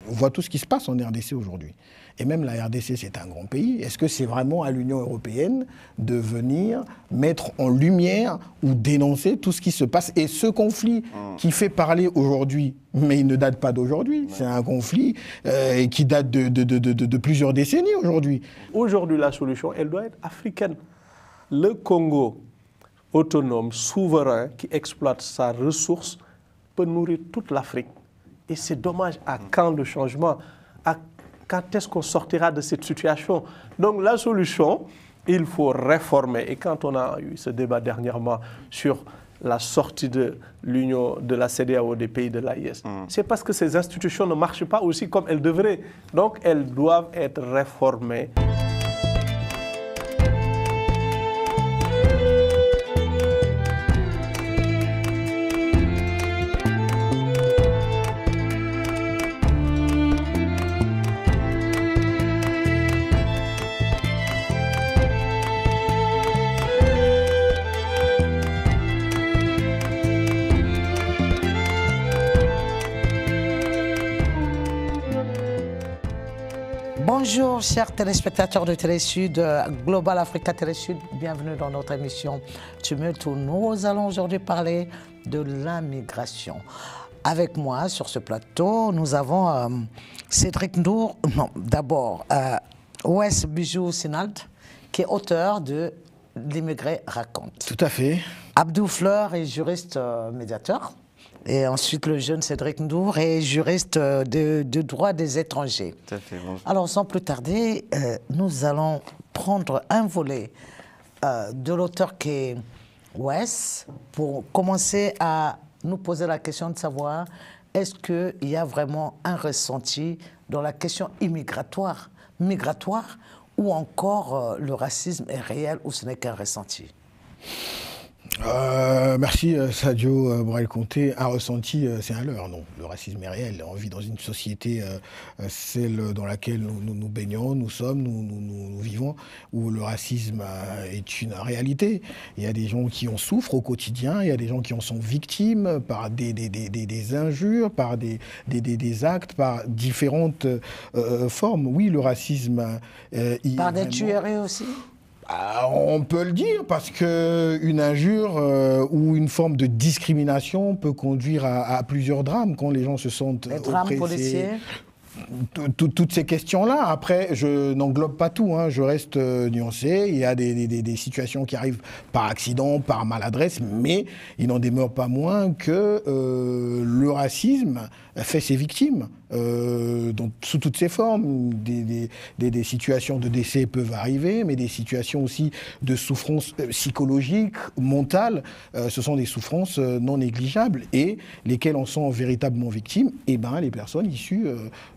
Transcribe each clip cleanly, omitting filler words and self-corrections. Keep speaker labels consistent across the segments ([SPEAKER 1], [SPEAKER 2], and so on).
[SPEAKER 1] On voit tout ce qui se passe en RDC aujourd'hui. Et même la RDC, c'est un grand pays. Est-ce que c'est vraiment à l'Union européenne de venir mettre en lumière ou dénoncer tout ce qui se passe? Et ce conflit qui fait parler aujourd'hui, mais il ne date pas d'aujourd'hui, c'est un conflit qui date de plusieurs décennies aujourd'hui.
[SPEAKER 2] Aujourd'hui, la solution, elle doit être africaine. Le Congo, autonome, souverain, qui exploite sa ressource, peut nourrir toute l'Afrique. Et c'est dommage, à quand le changement? Quand est-ce qu'on sortira de cette situation? Donc la solution, il faut réformer. Et quand on a eu ce débat dernièrement sur la sortie de l'Union, de la CEDEAO, des pays de l'AIS, c'est parce que ces institutions ne marchent pas aussi comme elles devraient. Donc elles doivent être réformées.
[SPEAKER 3] Bonjour chers téléspectateurs de Télésud, Global Africa Télésud, bienvenue dans notre émission Tumulte où nous allons aujourd'hui parler de la migration. Avec moi sur ce plateau, nous avons Cédric Ndour, non d'abord Wes Bijou Sinald, qui est auteur de L'immigré raconte.
[SPEAKER 1] Tout à fait.
[SPEAKER 3] Abdou Fleur est juriste médiateur. Et ensuite, le jeune Cédric Ndour est juriste de droit des étrangers.
[SPEAKER 4] Tout à fait, bon.
[SPEAKER 3] Alors, sans plus tarder, nous allons prendre un volet de l'auteur qui est Wes pour commencer à nous poser la question de savoir est-ce qu'il y a vraiment un ressenti dans la question migratoire, ou encore le racisme est réel ou ce n'est qu'un ressenti?
[SPEAKER 1] Merci Sadio Borel-Conté. Un ressenti, c'est un leurre, non. Le racisme est réel. On vit dans une société, celle dans laquelle nous baignons, nous sommes, nous vivons, où le racisme est une réalité. Il y a des gens qui en souffrent au quotidien, il y a des gens qui en sont victimes par des injures, par des actes, par différentes formes. Oui, le racisme...
[SPEAKER 3] par des tueries aussi?
[SPEAKER 1] On peut le dire parce qu'une injure ou une forme de discrimination peut conduire à plusieurs drames quand les gens se sentent
[SPEAKER 3] oppressés. Les drames policiers.
[SPEAKER 1] Toutes ces questions-là. Après, je n'englobe pas tout, hein. Je reste nuancé. Il y a des situations qui arrivent par accident, par maladresse, mais il n'en demeure pas moins que le racisme fait ses victimes. Sous toutes ses formes, des situations de décès peuvent arriver, mais des situations aussi de souffrance psychologique, mentale, ce sont des souffrances non négligeables et lesquelles en sont véritablement victimes, les personnes issues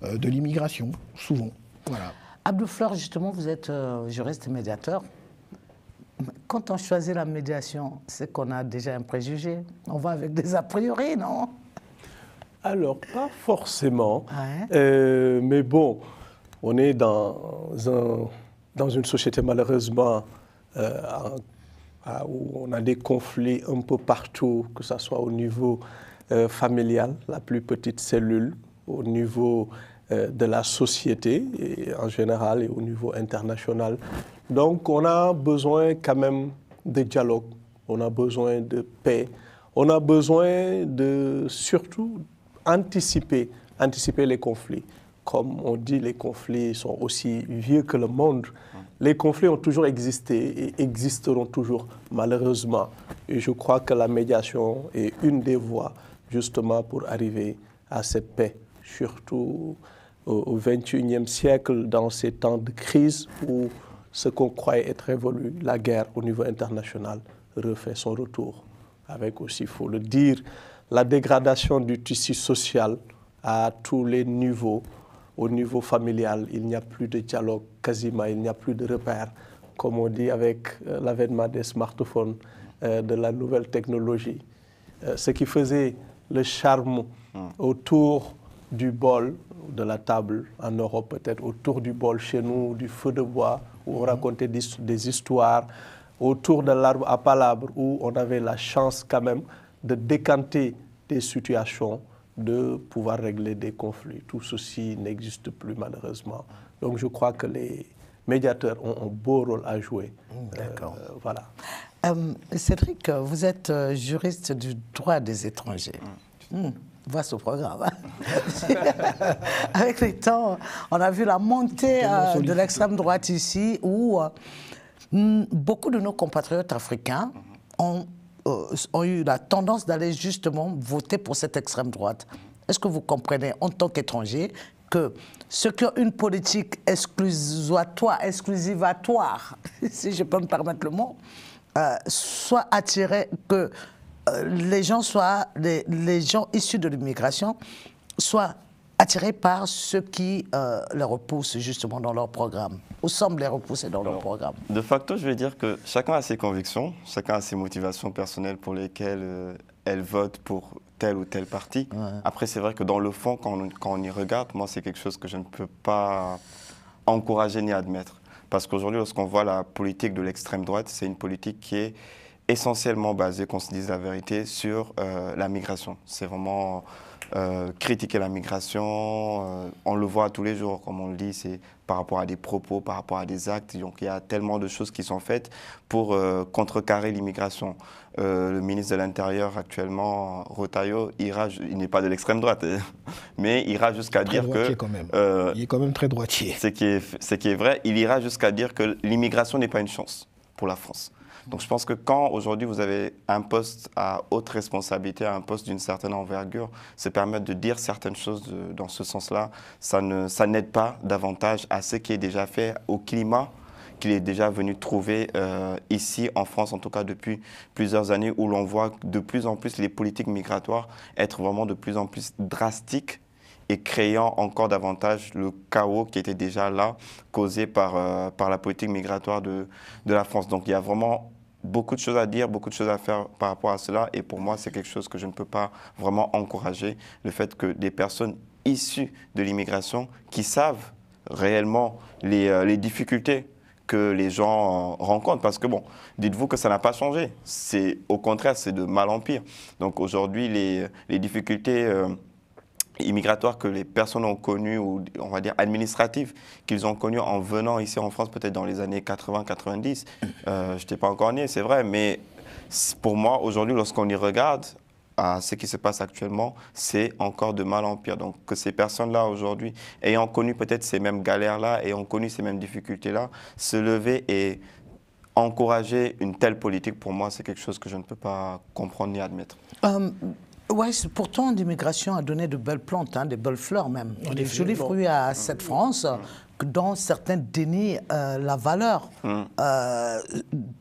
[SPEAKER 1] de l'immigration, souvent. Voilà.
[SPEAKER 3] Abdou Fleur, justement, vous êtes juriste et médiateur. Quand on choisit la médiation, c'est qu'on a déjà un préjugé. On va avec des a priori, non?
[SPEAKER 2] Alors, pas forcément, mais bon, on est dans une société malheureusement où on a des conflits un peu partout, que ce soit au niveau familial, la plus petite cellule, au niveau de la société et en général et au niveau international. Donc, on a besoin quand même de dialogue, on a besoin de paix, on a besoin de surtout anticiper les conflits. Comme on dit, les conflits sont aussi vieux que le monde. Les conflits ont toujours existé et existeront toujours, malheureusement. Et je crois que la médiation est une des voies, justement, pour arriver à cette paix, surtout au XXIe siècle, dans ces temps de crise où ce qu'on croyait être révolu, la guerre au niveau international, refait son retour. Avec aussi, il faut le dire, la dégradation du tissu social à tous les niveaux. Au niveau familial, il n'y a plus de dialogue, quasiment, il n'y a plus de repères. Comme on dit avec l'avènement des smartphones, de la nouvelle technologie. Ce qui faisait le charme autour du bol, de la table en Europe, peut-être autour du bol chez nous, du feu de bois, où on racontait des histoires, autour de l'arbre à palabres, où on avait la chance quand même de décanter des situations, de pouvoir régler des conflits. Tout ceci n'existe plus malheureusement. Donc je crois que les médiateurs ont un beau rôle à jouer.
[SPEAKER 3] D'accord.
[SPEAKER 2] Voilà.
[SPEAKER 3] Cédric, vous êtes juriste du droit des étrangers. Vaste programme. Avec le temps, on a vu la montée de l'extrême droite ici, où beaucoup de nos compatriotes africains ont eu la tendance d'aller justement voter pour cette extrême droite. Est-ce que vous comprenez, en tant qu'étranger, que ceux qui ont une politique exclusivatoire, si je peux me permettre le mot, soient attirés, que les gens issus de l'immigration soient attirés par ceux qui les repoussent justement dans leur programme, ou semblent les repousser dans leur programme?
[SPEAKER 4] De facto, je vais dire que chacun a ses convictions, chacun a ses motivations personnelles pour lesquelles elle vote pour tel ou tel parti. Ouais. Après, c'est vrai que dans le fond, quand on y regarde, moi, c'est quelque chose que je ne peux pas encourager ni admettre. Parce qu'aujourd'hui, lorsqu'on voit la politique de l'extrême droite, c'est une politique qui est essentiellement basée, qu'on se dise la vérité, sur la migration. C'est vraiment critiquer la migration, on le voit tous les jours, comme on le dit, c'est par rapport à des propos, par rapport à des actes. Donc il y a tellement de choses qui sont faites pour contrecarrer l'immigration. Le ministre de l'Intérieur actuellement, Rotaillot, il n'est pas de l'extrême droite, mais il ira jusqu'à dire que...
[SPEAKER 1] Quand même. Il est quand même très droitier.
[SPEAKER 4] Ce qui est vrai, il ira jusqu'à dire que l'immigration n'est pas une chance pour la France. Donc je pense que quand aujourd'hui vous avez un poste à haute responsabilité, un poste d'une certaine envergure, se permettre de dire certaines choses dans ce sens-là, ça n'aide pas davantage à ce qui est déjà fait, au climat qu'il est déjà venu trouver ici en France, en tout cas depuis plusieurs années, où l'on voit de plus en plus les politiques migratoires être vraiment de plus en plus drastiques et créant encore davantage le chaos qui était déjà là, causé par la politique migratoire de la France. Donc il y a vraiment beaucoup de choses à dire, beaucoup de choses à faire par rapport à cela. Et pour moi, c'est quelque chose que je ne peux pas vraiment encourager, le fait que des personnes issues de l'immigration qui savent réellement les difficultés que les gens rencontrent. Parce que bon, dites-vous que ça n'a pas changé. Au contraire, c'est de mal en pire. Donc aujourd'hui, les difficultés immigratoires que les personnes ont connues, ou on va dire administratives, qu'ils ont connues en venant ici en France, peut-être dans les années 80-90. Je n'étais pas encore né, c'est vrai, mais pour moi, aujourd'hui, lorsqu'on y regarde, à ce qui se passe actuellement, c'est encore de mal en pire. Donc que ces personnes-là, aujourd'hui, ayant connu peut-être ces mêmes galères-là, ayant connu ces mêmes difficultés-là, se lever et encourager une telle politique, pour moi, c'est quelque chose que je ne peux pas comprendre ni admettre.
[SPEAKER 3] Oui, pourtant l'immigration a donné de belles plantes, des belles fleurs même, des jolis fruits à cette France, dont certains dénient la valeur,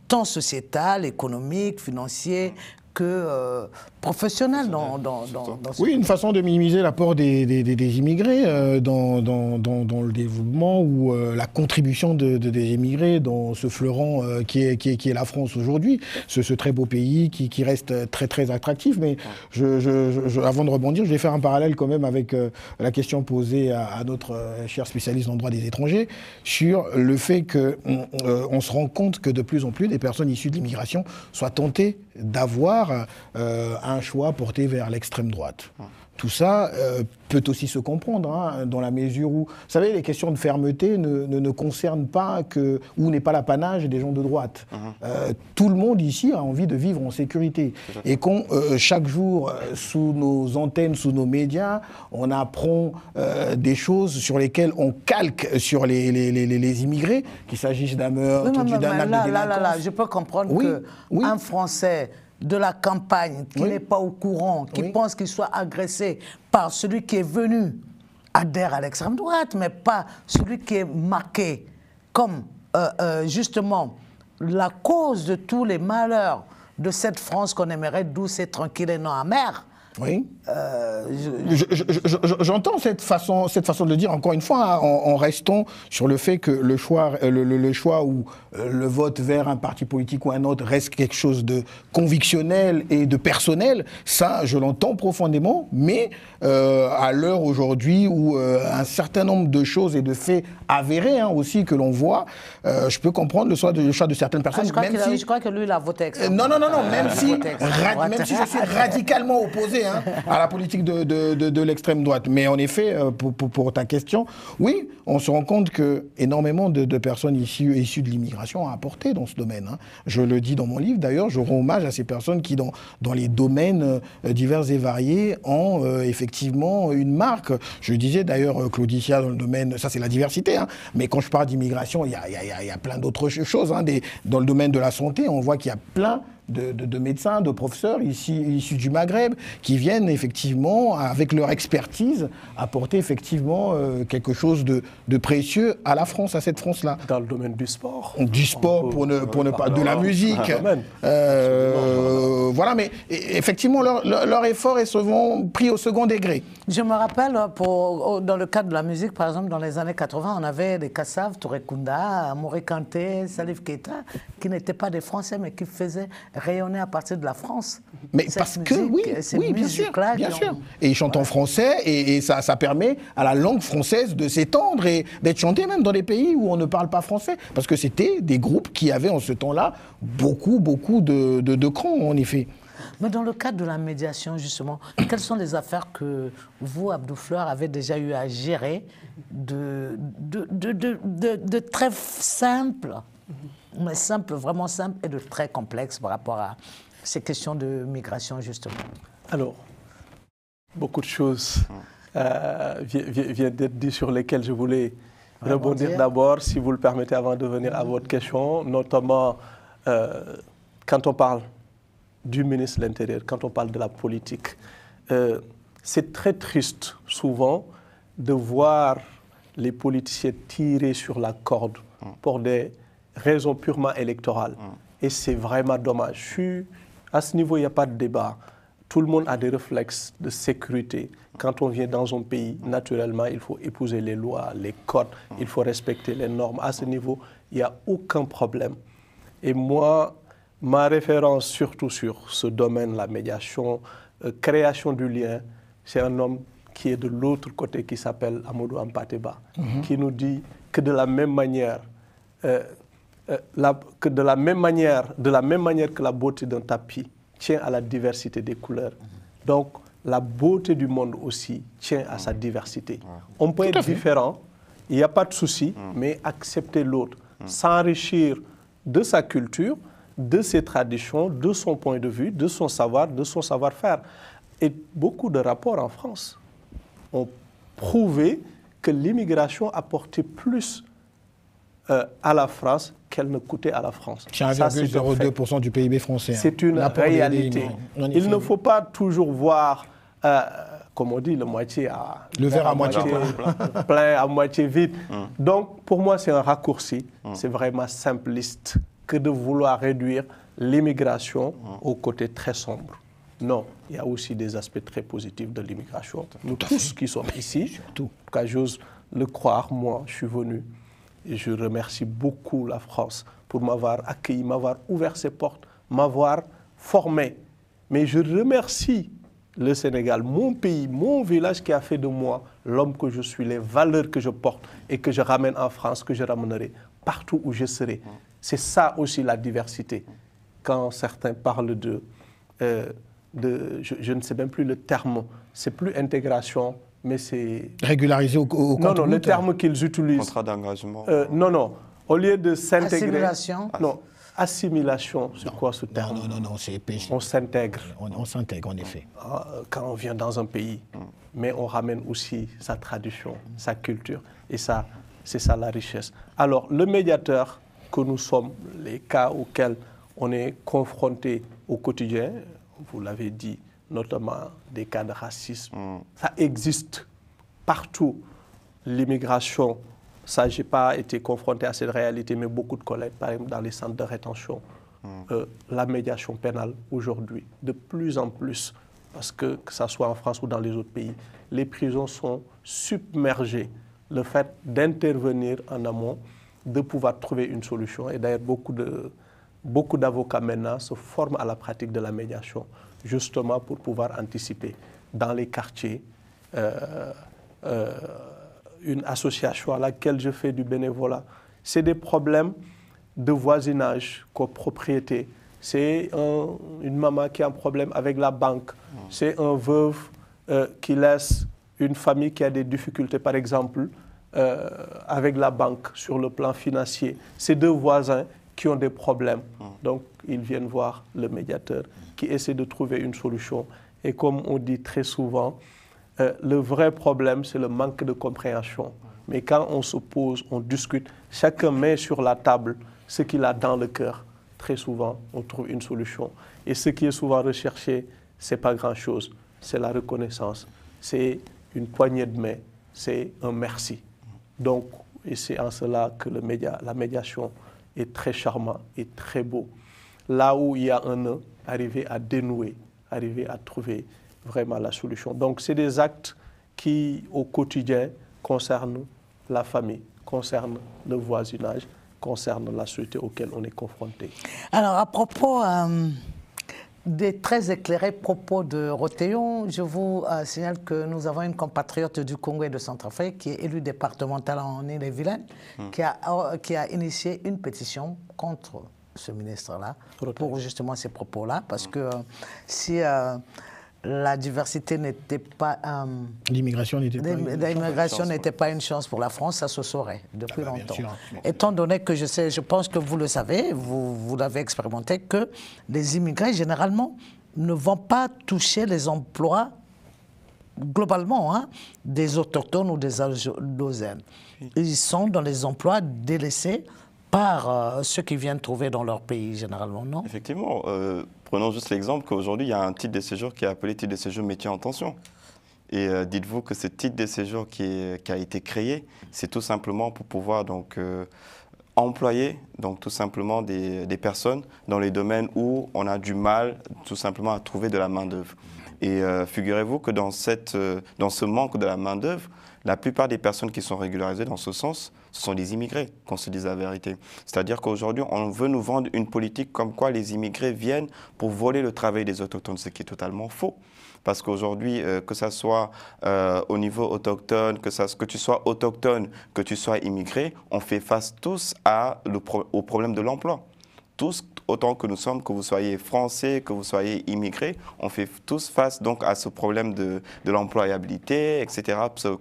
[SPEAKER 3] tant sociétale, économique, financière, que professionnelle dans
[SPEAKER 1] oui, une façon de minimiser l'apport des immigrés dans le développement, ou la contribution des immigrés dans ce fleuron qui est la France aujourd'hui, ce très beau pays qui reste très très attractif. Mais avant de rebondir, je vais faire un parallèle quand même avec la question posée à notre cher spécialiste en droit des étrangers sur le fait qu'on se rend compte que de plus en plus des personnes issues de l'immigration soient tentées d'avoir un choix porté vers l'extrême droite. Tout ça peut aussi se comprendre, dans la mesure où, vous savez, les questions de fermeté ne concernent pas ou n'est pas l'apanage des gens de droite. Tout le monde ici a envie de vivre en sécurité. Et quand chaque jour, sous nos antennes, sous nos médias, on apprend des choses sur lesquelles on calque sur les immigrés, qu'il s'agisse d'un meurtre, d'un acte de délinquance.
[SPEAKER 3] Je peux comprendre qu'un Français de la campagne qui n'est pas au courant, qui pense qu'il soit agressé par celui qui est venu, adhère à l'extrême droite, mais pas celui qui est marqué comme justement la cause de tous les malheurs de cette France qu'on aimerait douce et tranquille et non amère.
[SPEAKER 1] Oui. J'entends cette façon de le dire, encore une fois, en restant sur le fait que le choix ou le vote vers un parti politique ou un autre reste quelque chose de convictionnel et de personnel. Ça, je l'entends profondément, mais à l'heure aujourd'hui où un certain nombre de choses et de faits avérés aussi que l'on voit, je peux comprendre le choix de certaines personnes.
[SPEAKER 3] Je crois que lui, il a voté extrêmement.
[SPEAKER 1] Non, même si je suis radicalement opposé à à la politique de l'extrême droite. Mais en effet, pour ta question, oui, on se rend compte que énormément de personnes issues de l'immigration ont apporté dans ce domaine. Hein. Je le dis dans mon livre, d'ailleurs, je rends hommage à ces personnes qui, dans les domaines divers et variés, ont effectivement une marque. Je disais d'ailleurs, Claudicia, dans le domaine, ça c'est la diversité, hein, mais quand je parle d'immigration, il y a plein d'autres choses. Hein, dans le domaine de la santé, on voit qu'il y a plein de médecins, de professeurs issus du Maghreb qui viennent effectivement, avec leur expertise, apporter effectivement quelque chose de précieux à la France, à cette France-là.
[SPEAKER 2] Dans le domaine du sport.
[SPEAKER 1] Du sport, pour ne pas... De la musique. Voilà, mais effectivement, leur effort est souvent pris au second degré.
[SPEAKER 3] Je me rappelle, dans le cadre de la musique, par exemple, dans les années 80, on avait des Kassav, Touré Kunda, Moré Kanté, Salif Keita, qui n'étaient pas des Français, mais qui faisaient rayonner à partir de la France.
[SPEAKER 1] Mais parce que, oui, bien sûr. Et ils chantent en français, et ça permet à la langue française de s'étendre et d'être chantée même dans des pays où on ne parle pas français. Parce que c'était des groupes qui avaient en ce temps-là beaucoup de cran, en effet.
[SPEAKER 3] Mais dans le cadre de la médiation, justement, quelles sont les affaires que vous, Abdou Fleur, avez déjà eu à gérer de très simples, mais simples, vraiment simples, et de très complexes par rapport à ces questions de migration, justement?
[SPEAKER 2] Alors, beaucoup de choses viennent d'être dites sur lesquelles je voulais rebondir d'abord, si vous le permettez, avant de venir à votre question, notamment quand on parle du ministre de l'Intérieur, quand on parle de la politique. C'est très triste, souvent, de voir les politiciens tirer sur la corde pour des raisons purement électorales. Et c'est vraiment dommage. À ce niveau, il n'y a pas de débat. Tout le monde a des réflexes de sécurité. Quand on vient dans un pays, naturellement, il faut épouser les lois, les codes, il faut respecter les normes. À ce niveau, il n'y a aucun problème. Et moi, ma référence surtout sur ce domaine, la médiation, création du lien, c'est un homme qui est de l'autre côté, qui s'appelle Amadou Hampâté-Bâ, qui nous dit que de la même manière que la beauté d'un tapis tient à la diversité des couleurs, donc la beauté du monde aussi tient à sa diversité. On peut être différent, il n'y a pas de souci, mais accepter l'autre, s'enrichir de sa culture, de ses traditions, de son point de vue, de son savoir-faire. Et beaucoup de rapports en France ont prouvé que l'immigration apportait plus à la France qu'elle ne coûtait à la France.
[SPEAKER 1] C'est 1,02% du PIB français.
[SPEAKER 2] C'est une réalité. Il ne faut pas toujours voir, comme on dit, le
[SPEAKER 1] verre à moitié
[SPEAKER 2] plein, à moitié vide. Donc, pour moi, c'est un raccourci. C'est vraiment simpliste que de vouloir réduire l'immigration au côté très sombre. Non, il y a aussi des aspects très positifs de l'immigration. Nous tous qui sommes ici, car j'ose le croire, moi, je suis venu et je remercie beaucoup la France pour m'avoir accueilli, m'avoir ouvert ses portes, m'avoir formé. Mais je remercie le Sénégal, mon pays, mon village qui a fait de moi l'homme que je suis, les valeurs que je porte et que je ramène en France, que je ramènerai partout où je serai. C'est ça aussi la diversité. Quand certains parlent je ne sais même plus le terme, c'est plus intégration, mais c'est...
[SPEAKER 1] Régulariser au compte-gouttes.
[SPEAKER 2] Non, le terme qu'ils utilisent.
[SPEAKER 4] Contrat d'engagement.
[SPEAKER 2] Non, au lieu de s'intégrer...
[SPEAKER 3] Assimilation.
[SPEAKER 2] Non, assimilation, c'est quoi ce terme?
[SPEAKER 1] Non, c'est péché.
[SPEAKER 2] On s'intègre.
[SPEAKER 1] On s'intègre, en effet.
[SPEAKER 2] Quand on vient dans un pays, mais on ramène aussi sa tradition, sa culture, et ça, c'est ça la richesse. Alors, le médiateur que nous sommes, les cas auxquels on est confronté au quotidien, vous l'avez dit, notamment des cas de racisme, ça existe partout. L'immigration, ça, je n'ai pas été confronté à cette réalité, mais beaucoup de collègues, par exemple, dans les centres de rétention, la médiation pénale aujourd'hui, de plus en plus, parce que ça soit en France ou dans les autres pays, les prisons sont submergées. Le fait d'intervenir en amont, de pouvoir trouver une solution. Et d'ailleurs, beaucoup d'avocats maintenant se forment à la pratique de la médiation, justement pour pouvoir anticiper. Dans les quartiers, une association à laquelle je fais du bénévolat, c'est des problèmes de voisinage, copropriété. C'est une maman qui a un problème avec la banque. C'est un veuve qui laisse une famille qui a des difficultés, par exemple, avec la banque sur le plan financier. Ces deux voisins qui ont des problèmes. Donc, ils viennent voir le médiateur qui essaie de trouver une solution. Et comme on dit très souvent, le vrai problème, c'est le manque de compréhension. Mais quand on se pose, on discute, chacun met sur la table ce qu'il a dans le cœur. Très souvent, on trouve une solution. Et ce qui est souvent recherché, ce n'est pas grand-chose. C'est la reconnaissance. C'est une poignée de main. C'est un merci. Donc, et c'est en cela que la médiation est très charmant et très beau. Là où il y a un nœud, arriver à dénouer, arriver à trouver vraiment la solution. Donc, c'est des actes qui, au quotidien, concernent la famille, concernent le voisinage, concernent la société auquel on est confronté.
[SPEAKER 3] Alors, à propos des très éclairés propos de Rothéon, je vous signale que nous avons une compatriote du Congo et de Centrafrique qui est élue départementale en Ille-et-Vilaine, qui a initié une pétition contre ce ministre-là, pour justement ces propos-là, parce que si la diversité n'était pas...
[SPEAKER 1] L'immigration
[SPEAKER 3] n'était pas une chance pour la France, ça se saurait depuis longtemps. Sûr. Étant donné que je pense que vous le savez, vous l'avez expérimenté, que les immigrés, généralement, ne vont pas toucher les emplois, globalement, hein, des autochtones ou des allogènes. Ils sont dans les emplois délaissés par ceux qui viennent trouver dans leur pays, généralement, non?
[SPEAKER 4] Effectivement. Prenons juste l'exemple qu'aujourd'hui, il y a un titre de séjour qui est appelé titre de séjour métier en tension. Et dites-vous que ce titre de séjour qui a été créé, c'est tout simplement pour pouvoir donc, employer donc, tout simplement des personnes dans les domaines où on a du mal tout simplement à trouver de la main-d'œuvre. Et figurez-vous que dans ce manque de la main-d'œuvre, la plupart des personnes qui sont régularisées dans ce sens, ce sont des immigrés, qu'on se dise la vérité. C'est-à-dire qu'aujourd'hui, on veut nous vendre une politique comme quoi les immigrés viennent pour voler le travail des autochtones, ce qui est totalement faux. Parce qu'aujourd'hui, que ce soit au niveau autochtone, que tu sois autochtone, que tu sois immigré, on fait face tous au problème de l'emploi. Tous, autant que nous sommes, que vous soyez français, que vous soyez immigré, on fait tous face donc à ce problème de l'employabilité, etc.,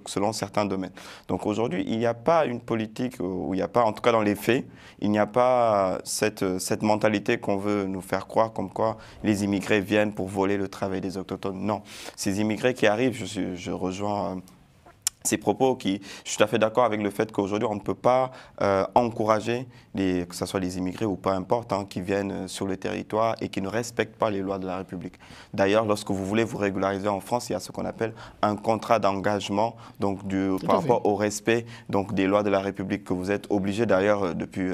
[SPEAKER 4] selon certains domaines. Donc aujourd'hui, il n'y a pas une politique où il n'y a pas, en tout cas dans les faits, il n'y a pas cette mentalité qu'on veut nous faire croire comme quoi les immigrés viennent pour voler le travail des autochtones. Non, ces immigrés qui arrivent, je rejoins... ces propos je suis tout à fait d'accord avec le fait qu'aujourd'hui, on ne peut pas encourager, que ce soit les immigrés ou peu importe, hein, qui viennent sur le territoire et qui ne respectent pas les lois de la République. D'ailleurs, lorsque vous voulez vous régulariser en France, il y a ce qu'on appelle un contrat d'engagement par rapport au respect donc, des lois de la République que vous êtes obligé, d'ailleurs, depuis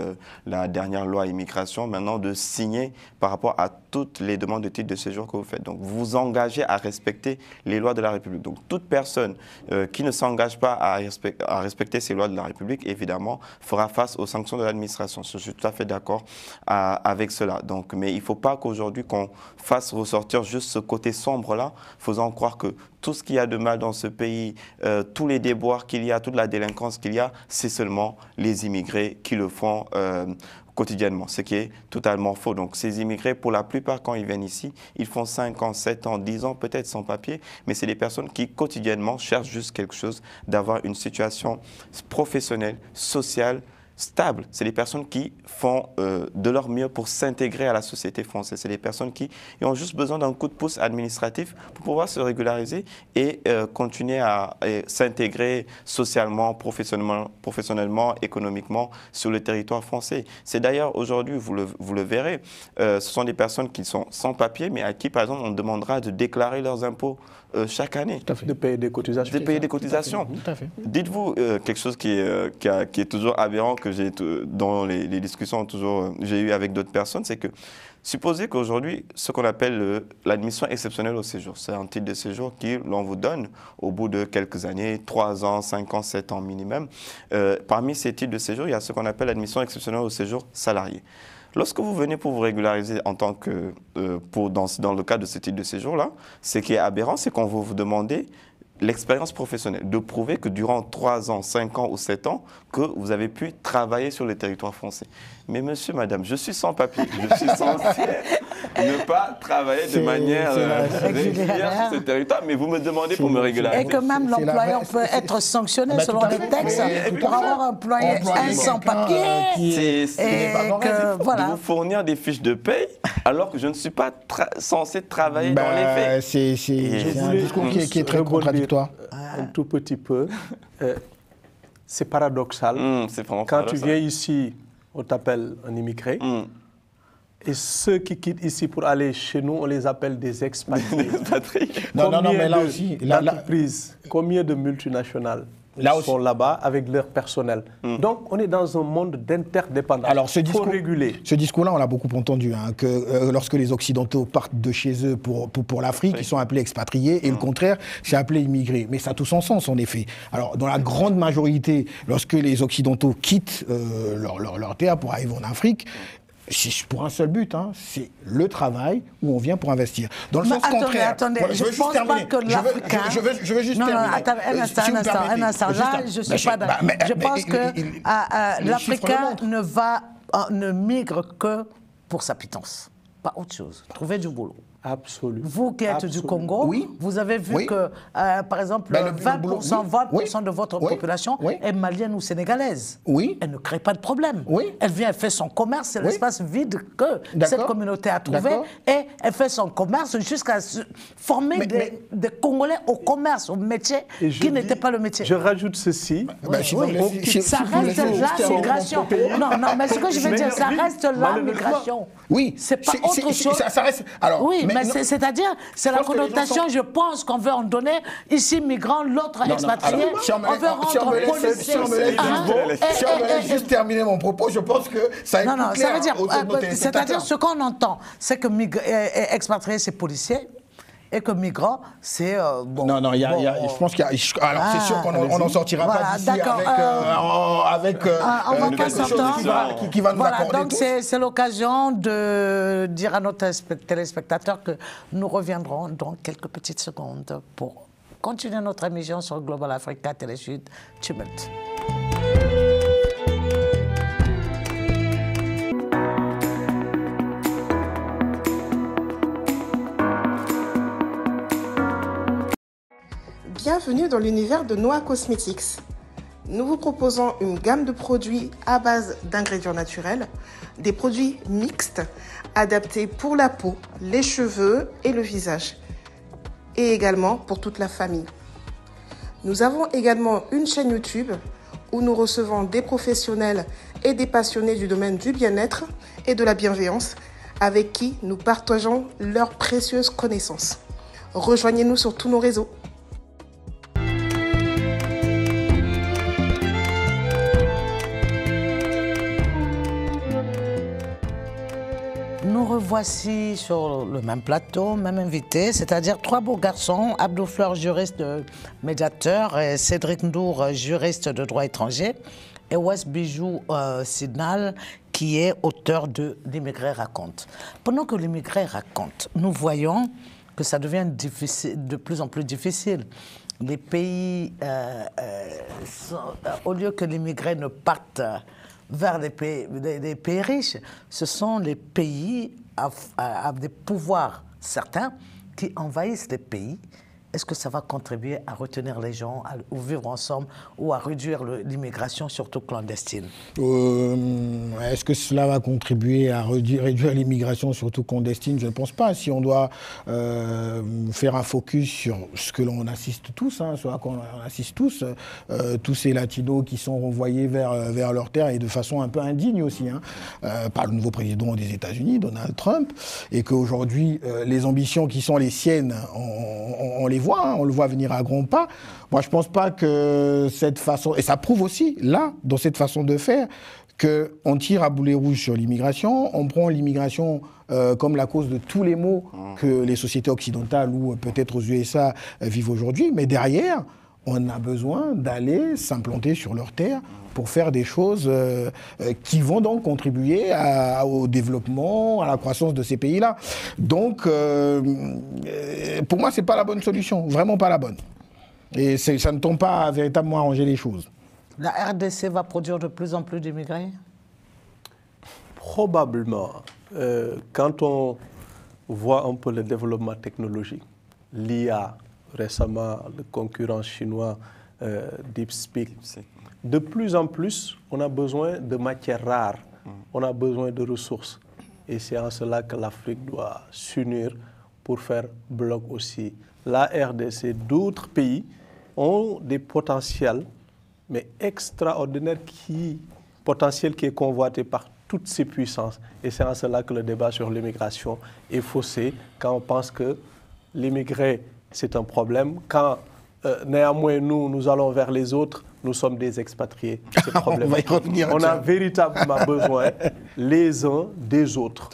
[SPEAKER 4] la dernière loi immigration, maintenant de signer par rapport à toutes les demandes de titre de séjour que vous faites. Donc, vous vous engagez à respecter les lois de la République. Donc, toute personne qui ne s'engage pas à respecter ces lois de la République, évidemment, fera face aux sanctions de l'administration. Je suis tout à fait d'accord avec cela. Donc, mais il ne faut pas qu'aujourd'hui, qu'on fasse ressortir juste ce côté sombre-là, faisant croire que tout ce qu'il y a de mal dans ce pays, tous les déboires qu'il y a, toute la délinquance qu'il y a, c'est seulement les immigrés qui le font quotidiennement, ce qui est totalement faux. Donc ces immigrés, pour la plupart, quand ils viennent ici, ils font 5 ans, 7 ans, 10 ans, peut-être sans papier, mais c'est des personnes qui quotidiennement cherchent juste quelque chose, d'avoir une situation professionnelle, sociale, stable. C'est des personnes qui font de leur mieux pour s'intégrer à la société française. C'est des personnes qui ont juste besoin d'un coup de pouce administratif pour pouvoir se régulariser et continuer à s'intégrer socialement, professionnellement, économiquement sur le territoire français. C'est d'ailleurs aujourd'hui, vous le verrez, ce sont des personnes qui sont sans papier, mais à qui, par exemple, on demandera de déclarer leurs impôts chaque année.
[SPEAKER 2] Tout à fait. De payer des cotisations.
[SPEAKER 4] De payer des cotisations. Dites-vous quelque chose qui est toujours aberrant, que dans les discussions j'ai eu avec d'autres personnes, c'est que supposez qu'aujourd'hui, ce qu'on appelle l'admission exceptionnelle au séjour, c'est un titre de séjour l'on vous donne au bout de quelques années, 3 ans, 5 ans, 7 ans minimum. Parmi ces titres de séjour, il y a ce qu'on appelle l'admission exceptionnelle au séjour salarié. Lorsque vous venez pour vous régulariser en tant que, dans le cadre de ce type de séjour-là, ce qui est aberrant, c'est qu'on va vous demander l'expérience professionnelle, de prouver que durant 3 ans, 5 ans ou 7 ans, que vous avez pu travailler sur le territoire français. Mais monsieur, madame, je suis sans papier, je suis censé ne pas travailler de manière régulière sur ce territoire, mais vous me demandez pour me régulariser.
[SPEAKER 3] Et que même l'employeur peut être sanctionné selon les textes pour avoir un employé sans papier.
[SPEAKER 4] De vous fournir des fiches de paye alors que je ne suis pas censé travailler dans les faits.
[SPEAKER 1] C'est un discours qui est très contradictoire.
[SPEAKER 2] Un tout petit peu. C'est paradoxal. Quand tu viens ici, on t'appelle un immigré. Et ceux qui quittent ici pour aller chez nous, on les appelle des expatriés.
[SPEAKER 1] Non, mais là aussi.
[SPEAKER 2] Combien de multinationales sont là-bas avec leur personnel. Donc, on est dans un monde d'interdépendance.
[SPEAKER 1] Alors, ce discours-là, on l'a beaucoup entendu, hein, que lorsque les Occidentaux partent de chez eux pour l'Afrique, ils sont appelés expatriés, et le contraire, c'est appelé immigrés. Mais ça a tout son sens, en effet. Alors, dans la grande majorité, lorsque les Occidentaux quittent leur terre pour arriver en Afrique, c'est pour un seul but, hein, c'est le travail où on vient pour investir. Dans le sens contraire.
[SPEAKER 3] Attendez, je ne pense pas que l'Africain...
[SPEAKER 1] Je veux juste terminer.
[SPEAKER 3] Un instant. Là, je ne suis pas d'accord. Je pense que l'Africain ne migre que pour sa pitance, pas autre chose. Trouver du boulot.
[SPEAKER 2] Absolument.
[SPEAKER 3] Vous qui êtes du Congo, vous avez vu que, par exemple, 20% de votre population est malienne ou sénégalaise. Elle ne crée pas de problème. Elle vient, elle fait son commerce, c'est l'espace vide que cette communauté a trouvé, et elle fait son commerce jusqu'à former des Congolais au commerce, au métier qui n'était pas le métier.
[SPEAKER 2] Je rajoute ceci.
[SPEAKER 3] Ça reste la migration. Non, mais ce que je veux dire, ça reste la migration.
[SPEAKER 1] Oui.
[SPEAKER 3] C'est pas autre chose.
[SPEAKER 1] Ça reste... Alors,
[SPEAKER 3] mais c'est-à-dire, c'est la connotation, je pense qu'on veut en donner, ici migrant, l'autre expatrié, on veut rendre policier.
[SPEAKER 1] Si on me laisse juste terminer mon propos, je pense que ça est plus clair.
[SPEAKER 3] C'est-à-dire, ce qu'on entend, c'est que expatrié, c'est policier, et que migrant, c'est...
[SPEAKER 1] je pense qu'il y a... Alors, c'est sûr qu'on n'en sortira pas d'ici avec
[SPEAKER 3] quelque chose
[SPEAKER 1] qui va nous accorder
[SPEAKER 3] donc c'est l'occasion de dire à nos téléspectateurs que nous reviendrons dans quelques petites secondes pour continuer notre émission sur Global Africa Télé Sud Tumulte.
[SPEAKER 5] Bienvenue dans l'univers de Noah Cosmetics. Nous vous proposons une gamme de produits à base d'ingrédients naturels, des produits mixtes adaptés pour la peau, les cheveux et le visage, et également pour toute la famille. Nous avons également une chaîne YouTube où nous recevons des professionnels et des passionnés du domaine du bien-être et de la bienveillance avec qui nous partageons leurs précieuses connaissances. Rejoignez-nous sur tous nos réseaux.
[SPEAKER 3] Nous revoici sur le même plateau, même invité, c'est-à-dire 3 beaux garçons, Abdou Fleur, juriste médiateur, et Cédric Ndour, juriste de droit étranger, et Wes Bijou Sidnal, qui est auteur de L'immigré raconte. Pendant que l'immigré raconte, nous voyons que ça devient de plus en plus difficile. Les pays, au lieu que l'immigré ne parte vers les pays riches, ce sont les pays à des pouvoirs certains qui envahissent les pays. Est-ce que ça va contribuer à retenir les gens, à vivre ensemble ou à réduire l'immigration, surtout clandestine?
[SPEAKER 1] Est-ce que cela va contribuer à réduire l'immigration, surtout clandestine? Je ne pense pas. Si on doit faire un focus sur ce que l'on assiste tous, sur à quoi on assiste tous ces latinos qui sont renvoyés vers leur terre et de façon un peu indigne aussi, par le nouveau président des États-Unis, Donald Trump, et qu'aujourd'hui, les ambitions qui sont les siennes, on les voit, on le voit venir à grands pas. Moi, je ne pense pas que cette façon... Et ça prouve aussi, là, dans cette façon de faire, qu'on tire à boulet rouge sur l'immigration, on prend l'immigration comme la cause de tous les maux que les sociétés occidentales ou peut-être aux USA vivent aujourd'hui, mais derrière, on a besoin d'aller s'implanter sur leur terre pour faire des choses qui vont donc contribuer au développement, à la croissance de ces pays-là. Donc, pour moi, ce n'est pas la bonne solution, vraiment pas la bonne. Et ça ne tombe pas à véritablement arranger les choses.
[SPEAKER 3] La RDC va produire de plus en plus d'immigrés?
[SPEAKER 2] Probablement. Quand on voit un peu le développement technologique, l'IA, récemment le concurrent chinois DeepSpeak, de plus en plus, on a besoin de matières rares, on a besoin de ressources. Et c'est en cela que l'Afrique doit s'unir pour faire bloc aussi. La RDC, d'autres pays ont des potentiels, mais extraordinaires, potentiel qui est convoité par toutes ces puissances. Et c'est en cela que le débat sur l'immigration est faussé, quand on pense que l'immigré, c'est un problème, quand néanmoins nous allons vers les autres, nous sommes des expatriés. C'est problématique. On a véritablement besoin les uns des autres.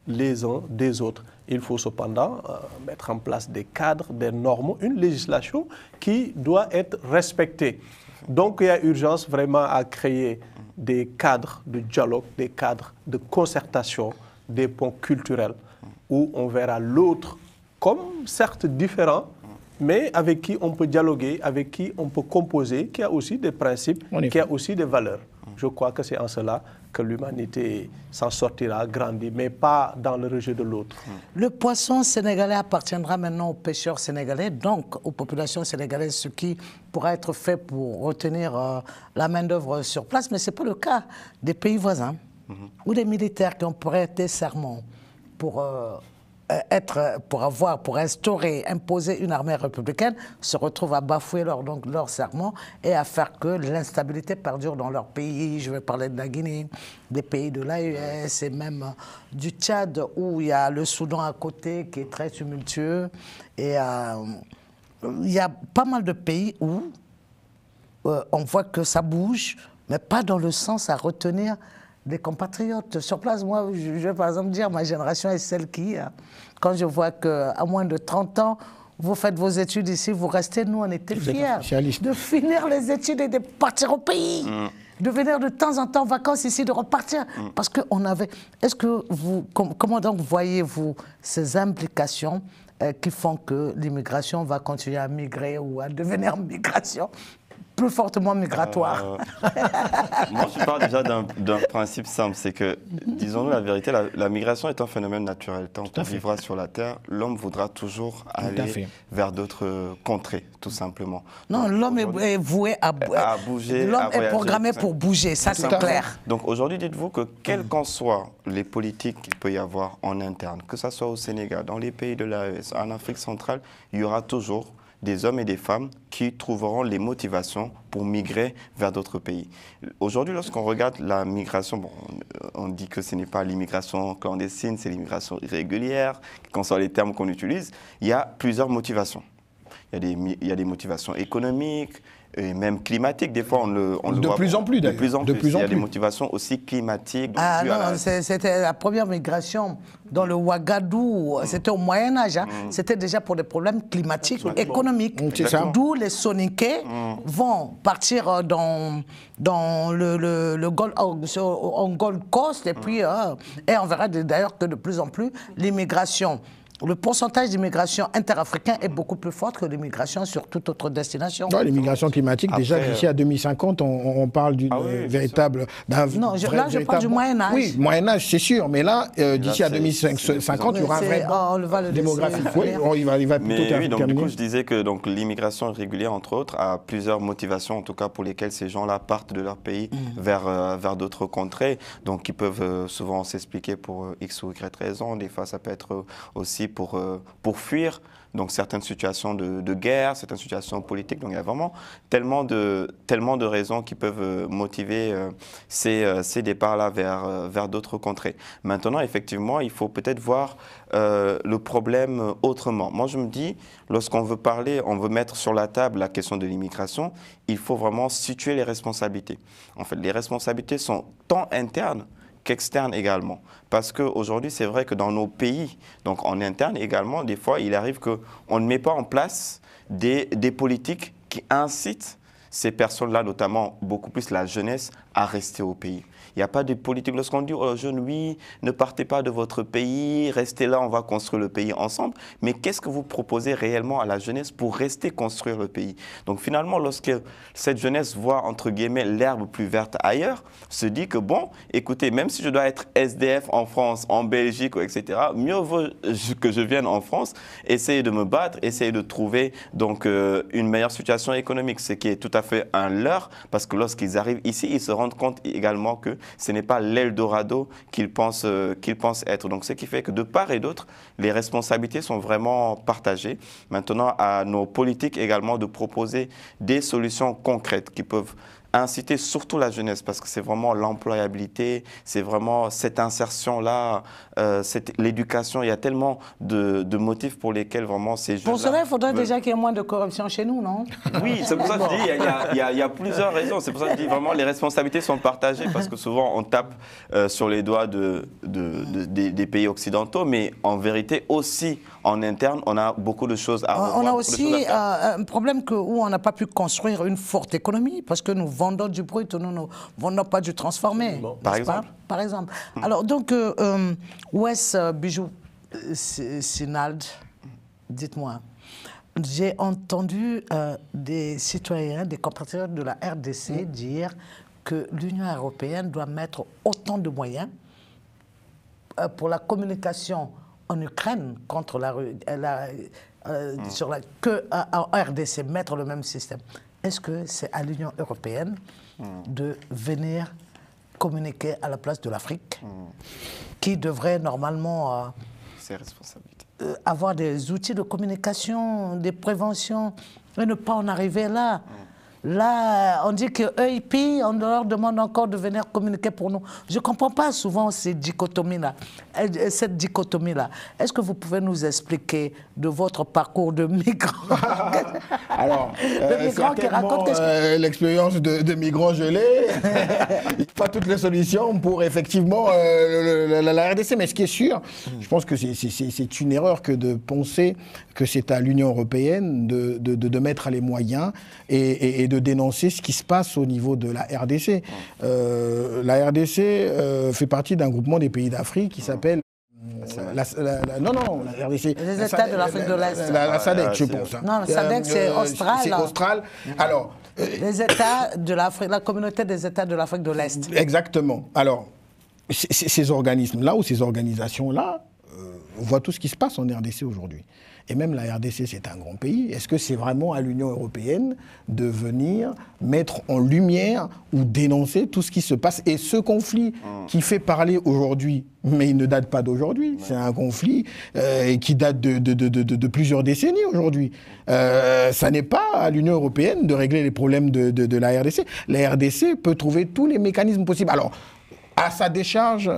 [SPEAKER 2] Les uns des autres. Il faut cependant mettre en place des cadres, des normes, une législation qui doit être respectée. Donc il y a urgence vraiment à créer des cadres de dialogue, des cadres de concertation, des ponts culturels, où on verra l'autre comme certes différent, mais avec qui on peut dialoguer, avec qui on peut composer, qui a aussi des principes, qui a aussi des valeurs. Je crois que c'est en cela que l'humanité s'en sortira grandie, mais pas dans le rejet de l'autre.
[SPEAKER 3] Le poisson sénégalais appartiendra maintenant aux pêcheurs sénégalais, donc aux populations sénégalaises, ce qui pourra être fait pour retenir la main-d'œuvre sur place, mais ce n'est pas le cas des pays voisins, où les militaires qui ont prêté serment pour instaurer, imposer une armée républicaine, se retrouvent à bafouer leur serment et à faire que l'instabilité perdure dans leur pays. Je vais parler de la Guinée, des pays de l'AES et même du Tchad, où il y a le Soudan à côté qui est très tumultueux. Et il y a pas mal de pays où on voit que ça bouge, mais pas dans le sens à retenir des compatriotes. Sur place, moi, je vais par exemple dire, ma génération est celle qui, quand je vois qu'à moins de 30 ans, vous faites vos études ici, vous restez, nous, on était fiers de finir les études et de partir au pays. De venir de temps en temps en vacances ici, de repartir. Parce qu'on avait... Est-ce que vous... Comment donc voyez-vous ces implications qui font que l'immigration va continuer à migrer ou à devenir migration plus fortement migratoire?
[SPEAKER 4] Moi, je parle déjà d'un principe simple, c'est que, disons-nous la vérité, la migration est un phénomène naturel. Tant qu'on vivra sur la Terre, l'homme voudra toujours aller vers d'autres contrées, tout simplement.
[SPEAKER 3] Non, l'homme est voué à bouger. L'homme est programmé pour bouger, ça c'est clair.
[SPEAKER 4] Donc aujourd'hui, dites-vous que quelles qu'en soient les politiques qu'il peut y avoir en interne, que ce soit au Sénégal, dans les pays de l'AES, en Afrique centrale, il y aura toujours des hommes et des femmes qui trouveront les motivations pour migrer vers d'autres pays. Aujourd'hui, lorsqu'on regarde la migration, bon, on dit que ce n'est pas l'immigration clandestine, c'est l'immigration irrégulière, quels que soient les termes qu'on utilise, il y a plusieurs motivations. Il y a des motivations économiques, et même climatiques, des fois on le voit. De plus en plus d'ailleurs. Il y a des motivations aussi climatiques.
[SPEAKER 3] Ah non, c'était la première migration dans le Ouagadougou, c'était au Moyen-Âge, c'était déjà pour des problèmes climatiques, économiques. D'où les Soninké vont partir dans le Gold Coast, et puis et on verra d'ailleurs que de plus en plus l'immigration. Le pourcentage d'immigration interafricaine est beaucoup plus fort que l'immigration sur toute autre destination.
[SPEAKER 1] L'immigration climatique, déjà d'ici à 2050, on parle d'une véritable...
[SPEAKER 3] Non, là je parle du Moyen-Âge.
[SPEAKER 1] Oui, Moyen-Âge, c'est sûr, mais là, d'ici à 2050, il y aura un vrai démographique. Oui, il va plutôt
[SPEAKER 4] terminer. Donc, du coup, je disais que l'immigration irrégulière, entre autres, a plusieurs motivations, en tout cas pour lesquelles ces gens-là partent de leur pays vers d'autres contrées. Donc, ils peuvent souvent s'expliquer pour X ou Y raisons. Des fois, ça peut être aussi pour fuir donc certaines situations de guerre, certaines situations politiques. Donc il y a vraiment tellement de raisons qui peuvent motiver ces départs-là vers d'autres contrées. Maintenant, effectivement, il faut peut-être voir le problème autrement. Moi, je me dis, lorsqu'on veut parler, on veut mettre sur la table la question de l'immigration, il faut vraiment situer les responsabilités. En fait, les responsabilités sont tant internes qu'externe également. Parce qu'aujourd'hui, c'est vrai que dans nos pays, donc en interne également, des fois, il arrive qu'on ne met pas en place des politiques qui incitent ces personnes-là, notamment beaucoup plus la jeunesse, à rester au pays. Il n'y a pas de politique. Lorsqu'on dit aux jeunes, oui, ne partez pas de votre pays, restez là, on va construire le pays ensemble. Mais qu'est-ce que vous proposez réellement à la jeunesse pour rester construire le pays? Donc finalement, lorsque cette jeunesse voit, entre guillemets, l'herbe plus verte ailleurs, se dit que bon, écoutez, même si je dois être SDF en France, en Belgique, etc., mieux vaut que je vienne en France, essayer de me battre, essayer de trouver donc une meilleure situation économique, ce qui est tout à fait un leurre, parce que lorsqu'ils arrivent ici, ils se rendent compte également que ce n'est pas l'Eldorado qu'ils pensent être. Donc, ce qui fait que de part et d'autre, les responsabilités sont vraiment partagées. Maintenant, à nos politiques également de proposer des solutions concrètes qui peuvent inciter surtout la jeunesse, parce que c'est vraiment l'employabilité, c'est vraiment cette insertion-là, l'éducation. Il y a tellement de motifs pour lesquels vraiment ces jeunes.
[SPEAKER 3] Pour cela, il faudrait déjà qu'il y ait moins de corruption chez nous, non?
[SPEAKER 4] Oui, c'est pour ça que je dis, il y a plusieurs raisons. C'est pour ça que je dis vraiment les responsabilités sont partagées, parce que souvent on tape sur les doigts des pays occidentaux, mais en vérité aussi en interne, on a beaucoup de choses à revoir.
[SPEAKER 3] On a aussi un problème où on n'a pas pu construire une forte économie, parce que nous vendons du brut, nous ne vendons pas du transformé.
[SPEAKER 4] Bon, par exemple.
[SPEAKER 3] Par exemple. Alors donc, Wes Bijou Sinald, dites-moi, j'ai entendu des citoyens, des compatriotes de la RDC dire que l'Union européenne doit mettre autant de moyens pour la communication en Ukraine contre que en RDC, mettre le même système. Est-ce que c'est à l'Union européenne de venir communiquer à la place de l'Afrique, qui devrait normalement avoir des outils de communication, de prévention, et ne pas en arriver là? Là, on dit qu'EIP, on leur demande encore de venir communiquer pour nous. Je ne comprends pas souvent cette dichotomie-là. Est-ce que vous pouvez nous expliquer de votre parcours de migrant?
[SPEAKER 1] Alors, l'expérience de migrant gelé, il n'y a pas toutes les solutions pour effectivement la RDC. Mais ce qui est sûr, je pense que c'est une erreur que de penser que c'est à l'Union européenne de mettre les moyens et de dénoncer ce qui se passe au niveau de la RDC. La RDC fait partie d'un groupement des pays d'Afrique qui s'appelle la RDC.
[SPEAKER 3] Les États de l'Afrique de l'Est.
[SPEAKER 1] La SADC, je pense.
[SPEAKER 3] Non, la SADC, c'est Austral.
[SPEAKER 1] C'est Austral. Alors,
[SPEAKER 3] les États de l'Afrique, la communauté des États de l'Afrique de l'Est.
[SPEAKER 1] Exactement. Alors, ces organismes-là ou ces organisations-là voient tout ce qui se passe en RDC aujourd'hui. Et même la RDC, c'est un grand pays. Est-ce que c'est vraiment à l'Union européenne de venir mettre en lumière ou dénoncer tout ce qui se passe? Et ce conflit qui fait parler aujourd'hui, mais il ne date pas d'aujourd'hui, c'est un conflit qui date de plusieurs décennies aujourd'hui. Ça n'est pas à l'Union européenne de régler les problèmes de la RDC. La RDC peut trouver tous les mécanismes possibles. Alors, à sa décharge,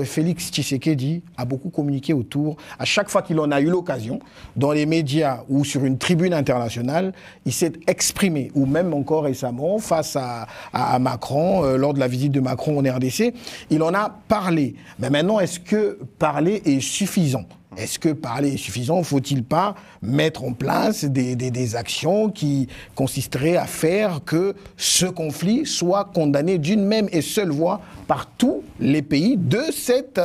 [SPEAKER 1] Félix Tshisekedi a beaucoup communiqué autour, à chaque fois qu'il en a eu l'occasion, dans les médias ou sur une tribune internationale, il s'est exprimé, ou même encore récemment, face à Macron, lors de la visite de Macron en RDC, il en a parlé. Mais maintenant, est-ce que parler est suffisant ? Est-ce que parler est suffisant? Faut-il pas mettre en place des actions qui consisteraient à faire que ce conflit soit condamné d'une même et seule voix par tous les pays de cette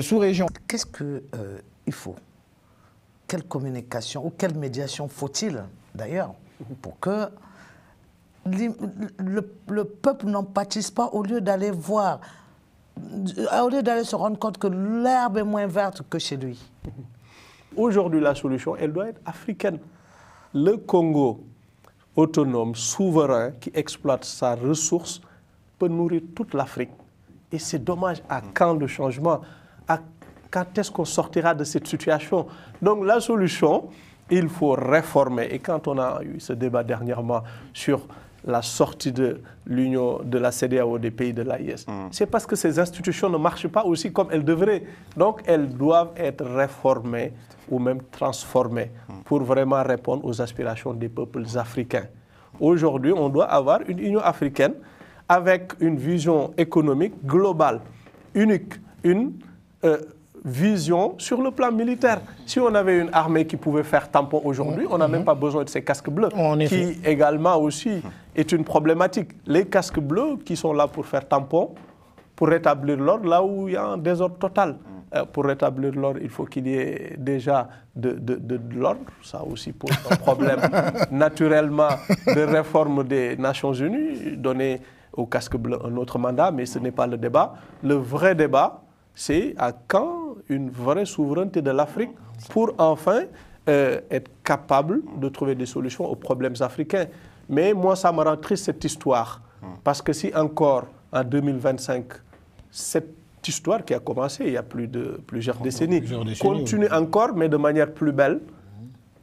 [SPEAKER 1] sous-région?
[SPEAKER 3] Qu'est-ce qu'il faut? Quelle communication ou quelle médiation faut-il d'ailleurs pour que le peuple n'en pâtisse pas au lieu d'aller voir, au lieu d'aller se rendre compte que l'herbe est moins verte que chez lui?
[SPEAKER 2] Aujourd'hui, la solution, elle doit être africaine. Le Congo, autonome, souverain, qui exploite sa ressource, peut nourrir toute l'Afrique. Et c'est dommage, à quand le changement? Quand est-ce qu'on sortira de cette situation? Donc la solution, il faut réformer. Et quand on a eu ce débat dernièrement sur la sortie de l'Union, de la CEDEAO, des pays de l'AIS, c'est parce que ces institutions ne marchent pas aussi comme elles devraient. Donc elles doivent être réformées ou même transformées pour vraiment répondre aux aspirations des peuples africains. Aujourd'hui, on doit avoir une Union africaine avec une vision économique globale, unique, une vision sur le plan militaire. Si on avait une armée qui pouvait faire tampon aujourd'hui, on n'a même pas besoin de ces casques bleus, qui également aussi est une problématique. Les casques bleus qui sont là pour faire tampon, pour rétablir l'ordre, là où il y a un désordre total. Pour rétablir l'ordre, il faut qu'il y ait déjà de l'ordre. Ça aussi pose un problème naturellement de réforme des Nations Unies, donner au casque bleu un autre mandat, mais ce n'est pas le débat. Le vrai débat, c'est à quand une vraie souveraineté de l'Afrique pour enfin être capable de trouver des solutions aux problèmes africains. Mais moi, ça me rend triste cette histoire. Parce que si encore en 2025, cette histoire qui a commencé il y a plusieurs décennies continue encore, mais de manière plus belle,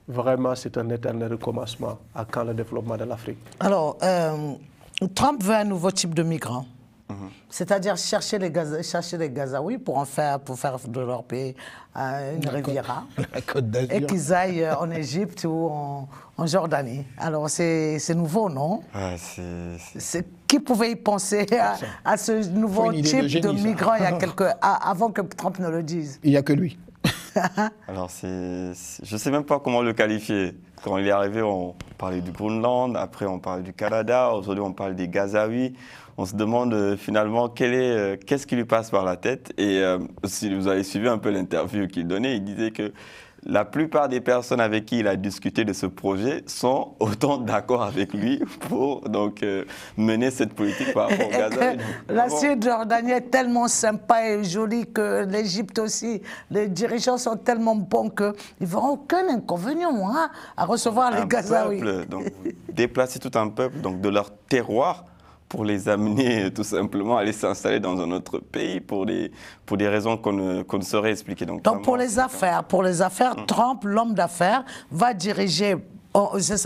[SPEAKER 2] vraiment c'est un éternel recommencement. À quand le développement de l'Afrique?
[SPEAKER 3] Alors, Trump veut un nouveau type de migrants. C'est-à-dire chercher les Gazaouis pour faire de leur pays une Riviera.
[SPEAKER 1] La Côte d'Azur.
[SPEAKER 3] Et qu'ils aillent en Égypte ou en Jordanie. Alors c'est nouveau, non? Qui pouvait y penser à ce nouveau type de migrants avant que Trump ne le dise?
[SPEAKER 1] Il n'y a que lui.
[SPEAKER 4] Alors, je ne sais même pas comment le qualifier. Quand il est arrivé, on parlait du Groenland, après on parle du Canada, aujourd'hui on parle des Gazaouis. On se demande finalement qu'est-ce qui lui passe par la tête. Et si vous avez suivi un peu l'interview qu'il donnait, il disait que la plupart des personnes avec qui il a discuté de ce projet sont autant d'accord avec lui pour donc, mener cette politique par rapport au Gaza.
[SPEAKER 3] La Cisjordanie est tellement sympa et jolie que l'Égypte aussi. Les dirigeants sont tellement bons qu'ils ne verront aucun inconvénient à recevoir les Gazaouis.
[SPEAKER 4] Donc, déplacer tout un peuple donc, de leur terroir pour les amener tout simplement à aller s'installer dans un autre pays pour des raisons qu'on ne saurait expliquer. Donc
[SPEAKER 3] pour les affaires, Trump, l'homme d'affaires, va diriger. Ce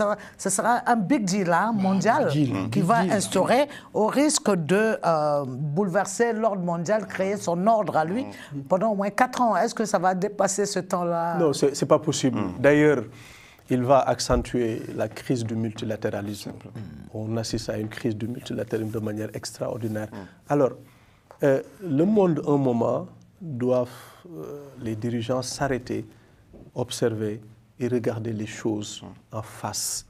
[SPEAKER 3] sera un big deal mondial qui va instaurer au risque de bouleverser l'ordre mondial, créer son ordre à lui pendant au moins 4 ans. Est-ce que ça va dépasser ce temps-là?
[SPEAKER 2] Non, ce n'est pas possible. D'ailleurs, il va accentuer la crise du multilatéralisme. On assiste à une crise du multilatéralisme de manière extraordinaire. Alors, le monde, un moment, doivent les dirigeants s'arrêter, observer et regarder les choses en face.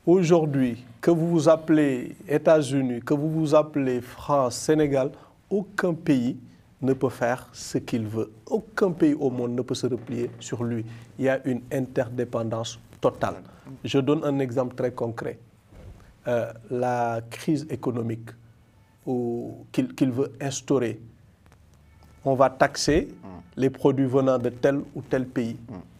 [SPEAKER 2] Aujourd'hui, que vous vous appelez États-Unis, que vous vous appelez France, Sénégal, aucun pays ne peut faire ce qu'il veut. Aucun pays au monde ne peut se replier sur lui. Il y a une interdépendance totale. Je donne un exemple très concret. La crise économique qu'il veut instaurer. On va taxer les produits venant de tel ou tel pays.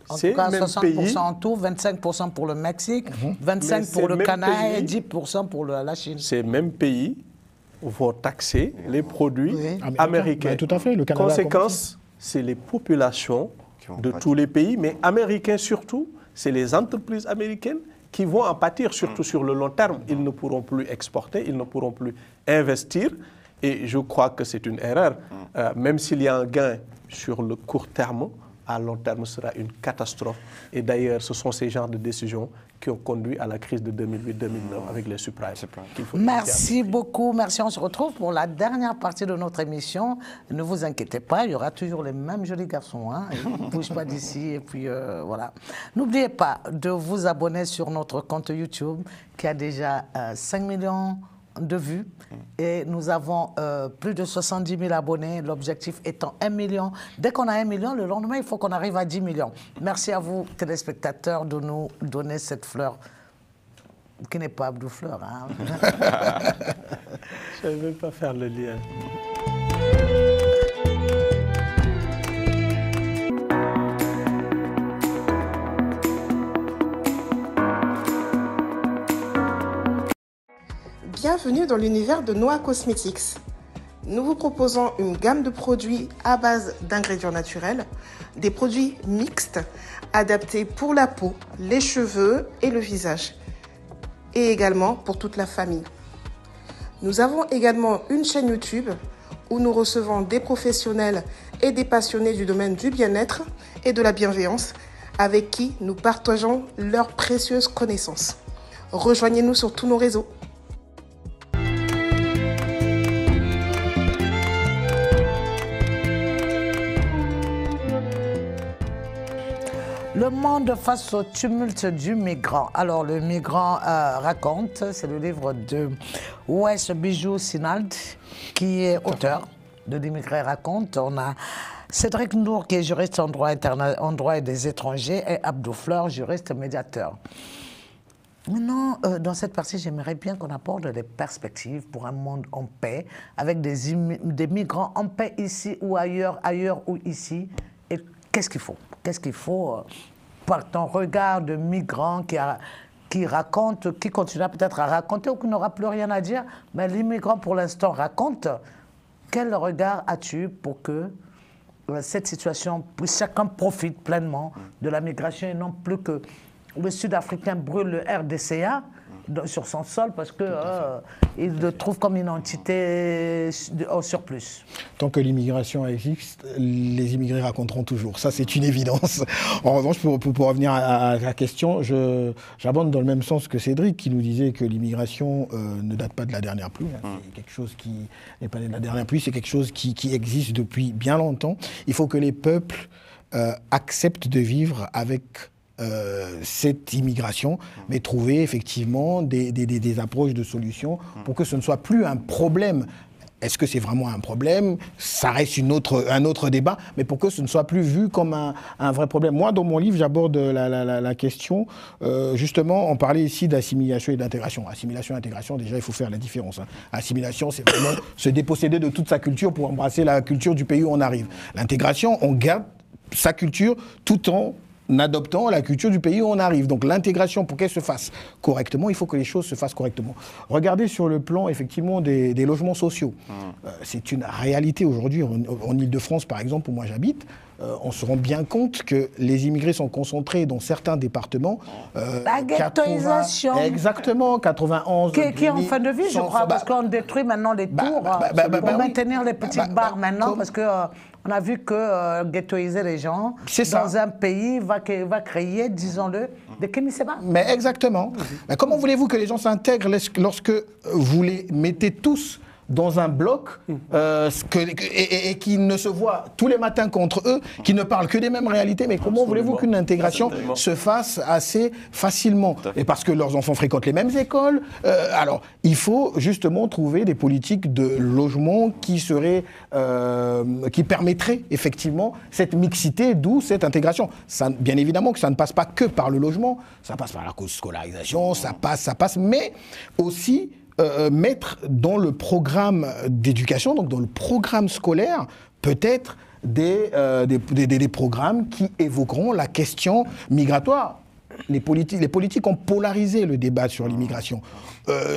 [SPEAKER 3] En tout cas, 60% en tout, 25% pour le Mexique, 25% pour le Canada et 10% pour la Chine.
[SPEAKER 2] Ces mêmes pays vont taxer les produits américains.
[SPEAKER 1] Ben, tout à fait, le Canada.
[SPEAKER 2] Conséquence, c'est les populations de tous les pays, mais américains surtout, c'est les entreprises américaines qui vont en pâtir, surtout sur le long terme. Ils ne pourront plus exporter, ils ne pourront plus investir. Et je crois que c'est une erreur. Même s'il y a un gain sur le court terme, à long terme, ce sera une catastrophe. Et d'ailleurs, ce sont ces genres de décisions qui ont conduit à la crise de 2008-2009 avec les subprimes.
[SPEAKER 3] Merci beaucoup. Merci. On se retrouve pour la dernière partie de notre émission. Ne vous inquiétez pas, il y aura toujours les mêmes jolis garçons. Ils ne bougent pas d'ici. Et puis voilà. N'oubliez pas de vous abonner sur notre compte YouTube qui a déjà 5 millions de vues et nous avons plus de 70 000 abonnés, l'objectif étant 1 million. Dès qu'on a 1 million, le lendemain, il faut qu'on arrive à 10 millions. Merci à vous, téléspectateurs, de nous donner cette fleur, qui n'est pas Abdou Fleur.
[SPEAKER 2] Je ne vais pas faire le lien.
[SPEAKER 5] Bienvenue dans l'univers de Noah Cosmetics. Nous vous proposons une gamme de produits à base d'ingrédients naturels, des produits mixtes adaptés pour la peau, les cheveux et le visage, et également pour toute la famille. Nous avons également une chaîne YouTube où nous recevons des professionnels et des passionnés du domaine du bien-être et de la bienveillance avec qui nous partageons leurs précieuses connaissances. Rejoignez-nous sur tous nos réseaux.
[SPEAKER 3] Le monde face au tumulte du migrant. Alors, le migrant raconte, c'est le livre de Wes Bijou Sinald, qui est auteur de L'immigré raconte. On a Cédric Nour, qui est juriste en droit et des étrangers, et Abdou Fleur, juriste médiateur. Maintenant, dans cette partie, j'aimerais bien qu'on apporte des perspectives pour un monde en paix, avec des migrants en paix ici ou ailleurs ou ici. Et qu'est-ce qu'il faut? Qu'est-ce qu'il faut par ton regard de migrant qui raconte, qui continuera peut-être à raconter ou qui n'aura plus rien à dire, mais l'immigrant pour l'instant raconte. Quel regard as-tu pour que cette situation, chacun profite pleinement de la migration et non plus que le Sud-Africain brûle le RDCA sur son sol parce qu'il le trouve comme une entité au surplus.
[SPEAKER 1] Tant que l'immigration existe, les immigrés raconteront toujours. Ça, c'est une évidence. En revanche, pour revenir à la question, j'abonde dans le même sens que Cédric, qui nous disait que l'immigration ne date pas de la dernière pluie. C'est quelque chose qui n'est pas de la dernière pluie, c'est quelque chose qui existe depuis bien longtemps. Il faut que les peuples acceptent de vivre avec cette immigration, mais trouver effectivement des approches de solutions pour que ce ne soit plus un problème. Est-ce que c'est vraiment un problème? Ça reste un autre débat, mais pour que ce ne soit plus vu comme un vrai problème. Moi, dans mon livre, j'aborde la question, justement, on parlait ici d'assimilation et d'intégration. Assimilation et intégration, déjà, il faut faire la différence. Assimilation, c'est vraiment se déposséder de toute sa culture pour embrasser la culture du pays où on arrive. L'intégration, on garde sa culture tout en adoptant la culture du pays où on arrive. Donc l'intégration, pour qu'elle se fasse correctement, il faut que les choses se fassent correctement. Regardez sur le plan, effectivement, des logements sociaux. C'est une réalité aujourd'hui. En Ile-de-France, par exemple, où moi j'habite, on se rend bien compte que les immigrés sont concentrés dans certains départements.
[SPEAKER 3] La ghettoisation.
[SPEAKER 1] Exactement, 91.
[SPEAKER 3] Qui est en fin de vie, je crois, parce qu'on détruit maintenant les tours pour maintenir les petites barres maintenant, parce que on a vu que ghettoiser les gens dans un pays va créer, disons-le, des kémisséba.
[SPEAKER 1] Mais exactement. Mais comment voulez-vous que les gens s'intègrent lorsque vous les mettez tous dans un bloc et qui ne se voient tous les matins contre eux, qui ne parlent que des mêmes réalités? Mais comment voulez-vous qu'une intégration se fasse assez facilement? Et parce que leurs enfants fréquentent les mêmes écoles. Alors, il faut justement trouver des politiques de logement qui permettraient effectivement cette mixité, d'où cette intégration. Ça, bien évidemment que ça ne passe pas que par le logement, ça passe par la scolarisation, ça passe, mais aussi mettre dans le programme d'éducation, donc dans le programme scolaire, peut-être des programmes qui évoqueront la question migratoire. Les politiques ont polarisé le débat sur l'immigration.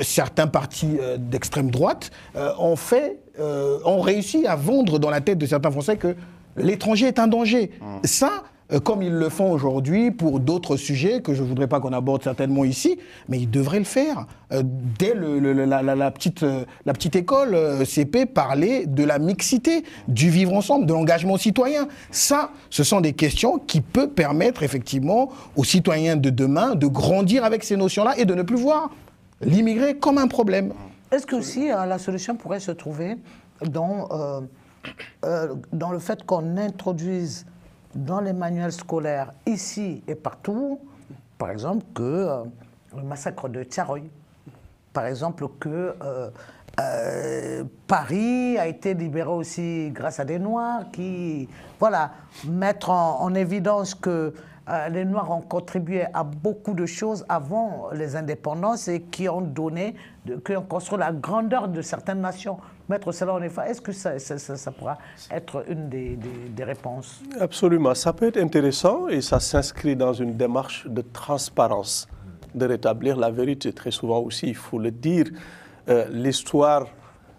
[SPEAKER 1] Certains partis d'extrême droite ont réussi à vendre dans la tête de certains Français que l'étranger est un danger. Ça, comme ils le font aujourd'hui pour d'autres sujets que je ne voudrais pas qu'on aborde certainement ici, mais ils devraient le faire. Dès la petite école CP, parler de la mixité, du vivre ensemble, de l'engagement citoyen. Ça, ce sont des questions qui peuvent permettre effectivement aux citoyens de demain de grandir avec ces notions-là et de ne plus voir l'immigré comme un problème.
[SPEAKER 3] Est-ce que aussi la solution pourrait se trouver dans le fait qu'on introduise dans les manuels scolaires, ici et partout, par exemple, que le massacre de Thiaroye, par exemple, que Paris a été libéré aussi grâce à des Noirs, qui, voilà, mettre en évidence que les Noirs ont contribué à beaucoup de choses avant les indépendances et qui ont construit la grandeur de certaines nations. Mettre cela en effet, est-ce que ça pourra être une des réponses?
[SPEAKER 2] Absolument, ça peut être intéressant et ça s'inscrit dans une démarche de transparence, de rétablir la vérité. Très souvent aussi, il faut le dire, l'histoire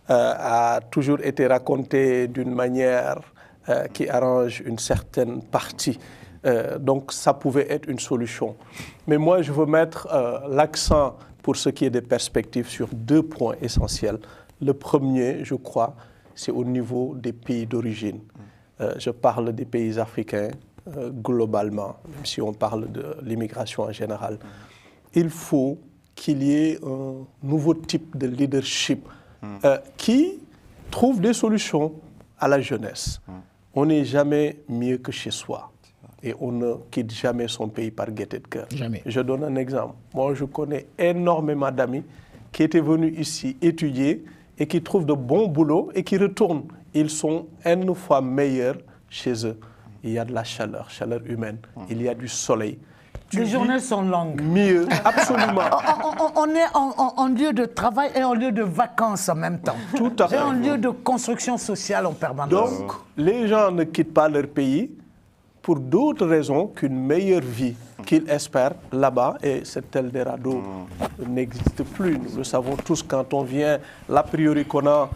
[SPEAKER 2] a toujours été racontée d'une manière qui arrange une certaine partie. Donc ça pouvait être une solution. Mais moi, je veux mettre l'accent pour ce qui est des perspectives sur deux points essentiels. Le premier, je crois, c'est au niveau des pays d'origine. Je parle des pays africains globalement, même si on parle de l'immigration en général. Il faut qu'il y ait un nouveau type de leadership qui trouve des solutions à la jeunesse. On n'est jamais mieux que chez soi. et on ne quitte jamais son pays par gaieté de cœur.
[SPEAKER 1] Jamais.
[SPEAKER 2] Je donne un exemple. Moi, je connais énormément d'amis qui étaient venus ici étudier et qui trouvent de bons boulots et qui retournent. Ils sont une fois meilleurs chez eux. Il y a de la chaleur humaine, il y a du soleil.
[SPEAKER 3] Les journées sont longues.
[SPEAKER 2] Mieux, absolument.
[SPEAKER 3] On est en lieu de travail et en lieu de vacances en même temps.
[SPEAKER 2] Tout à fait.
[SPEAKER 3] Et en lieu de construction sociale en permanence.
[SPEAKER 2] Donc, les gens ne quittent pas leur pays pour d'autres raisons qu'une meilleure vie qu'ils espèrent là-bas. Et cet Eldorado n'existe plus. Nous le savons tous quand on vient, l'a priori qu'on a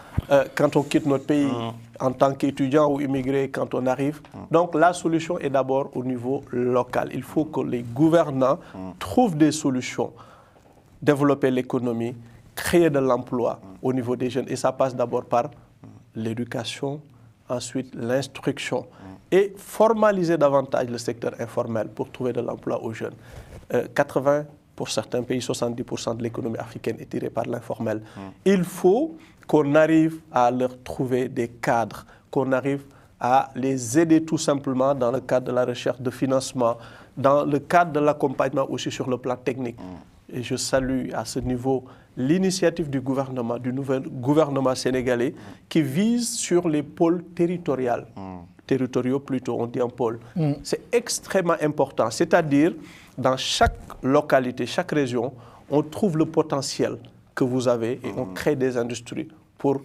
[SPEAKER 2] quand on quitte notre pays en tant qu'étudiant ou immigré quand on arrive. Donc la solution est d'abord au niveau local. Il faut que les gouvernants trouvent des solutions, développer l'économie, créer de l'emploi au niveau des jeunes. Et ça passe d'abord par l'éducation, ensuite l'instruction et formaliser davantage le secteur informel pour trouver de l'emploi aux jeunes. 80, pour certains pays, 70% de l'économie africaine est tirée par l'informel. Il faut qu'on arrive à leur trouver des cadres, qu'on arrive à les aider tout simplement dans le cadre de la recherche de financement, dans le cadre de l'accompagnement aussi sur le plan technique. Et je salue à ce niveau l'initiative du gouvernement, du nouvel gouvernement sénégalais, qui vise sur les pôles territoriaux. Territoriaux plutôt, on dit en pôle. C'est extrêmement important, c'est-à-dire dans chaque localité, chaque région, on trouve le potentiel que vous avez et on crée des industries pour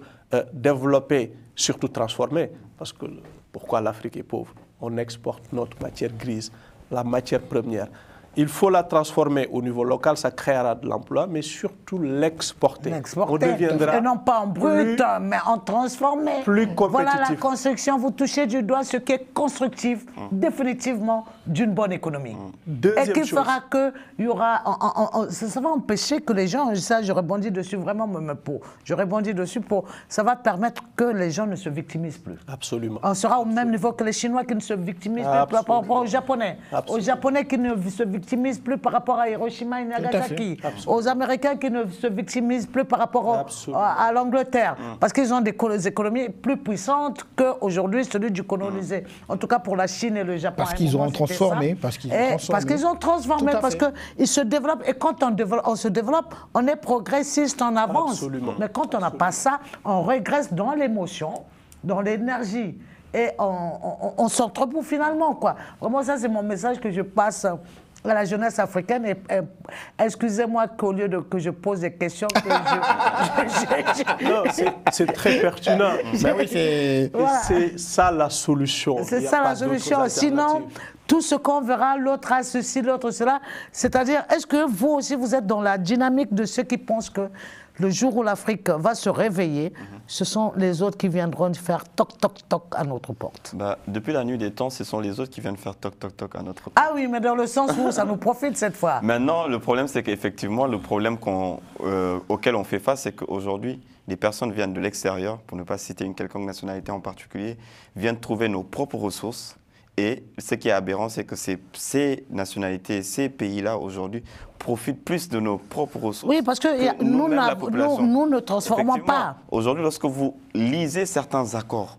[SPEAKER 2] développer, surtout transformer. Parce que pourquoi l'Afrique est pauvre? On exporte notre matière grise, la matière première. Il faut la transformer au niveau local, ça créera de l'emploi, mais surtout l'exporter.
[SPEAKER 3] On deviendra et non pas en brut, mais en transformé.
[SPEAKER 2] Plus compétitif.
[SPEAKER 3] Voilà la construction, vous touchez du doigt ce qui est constructif, définitivement, d'une bonne économie.
[SPEAKER 2] Deuxième
[SPEAKER 3] et qui
[SPEAKER 2] chose.
[SPEAKER 3] fera qu'il y aura... ça va empêcher que les gens, ça je rebondis dessus vraiment, je rebondis dessus ça va permettre que les gens ne se victimisent plus.
[SPEAKER 2] Absolument.
[SPEAKER 3] On sera au même niveau que les Chinois qui ne se victimisent plus par rapport aux Japonais. Absolument. Aux Japonais qui ne se victimisent plus par rapport à Hiroshima et Nagasaki, aux Américains qui ne se victimisent plus par rapport à l'Angleterre, parce qu'ils ont des économies plus puissantes qu'aujourd'hui celui du colonisé. En tout cas pour la Chine et le Japon.
[SPEAKER 1] Parce qu'ils ont transformé. Parce
[SPEAKER 3] qu'ils ont transformé, parce qu'ils se développent. Et quand on se développe, on est progressiste, on avance.
[SPEAKER 2] Absolument.
[SPEAKER 3] Mais quand on n'a pas ça, on régresse dans l'émotion, dans l'énergie. Et on s'entrepoue finalement, quoi. Vraiment, ça, c'est mon message que je passe à la jeunesse africaine. Et excusez-moi qu'au lieu que je pose des questions, que
[SPEAKER 2] Non, c'est très pertinent.
[SPEAKER 1] Ben oui,
[SPEAKER 2] c'est ça la solution.
[SPEAKER 3] C'est ça la solution. Sinon, tout ce qu'on verra, l'autre a ceci, l'autre cela. C'est-à-dire, est-ce que vous aussi, vous êtes dans la dynamique de ceux qui pensent que le jour où l'Afrique va se réveiller, ce sont les autres qui viendront faire toc, toc, toc à notre porte?
[SPEAKER 4] Depuis la nuit des temps, ce sont les autres qui viennent faire toc, toc, toc à notre porte.
[SPEAKER 3] Ah oui, mais dans le sens où ça nous profite cette fois.
[SPEAKER 4] Maintenant, le problème, c'est qu'effectivement, le problème auquel on fait face, c'est qu'aujourd'hui, les personnes viennent de l'extérieur, pour ne pas citer une quelconque nationalité en particulier, viennent trouver nos propres ressources. Et ce qui est aberrant, c'est que ces nationalités, ces pays-là, aujourd'hui, profitent plus de nos propres ressources.
[SPEAKER 3] Oui, parce que nous ne transformons pas.
[SPEAKER 4] Aujourd'hui, lorsque vous lisez certains accords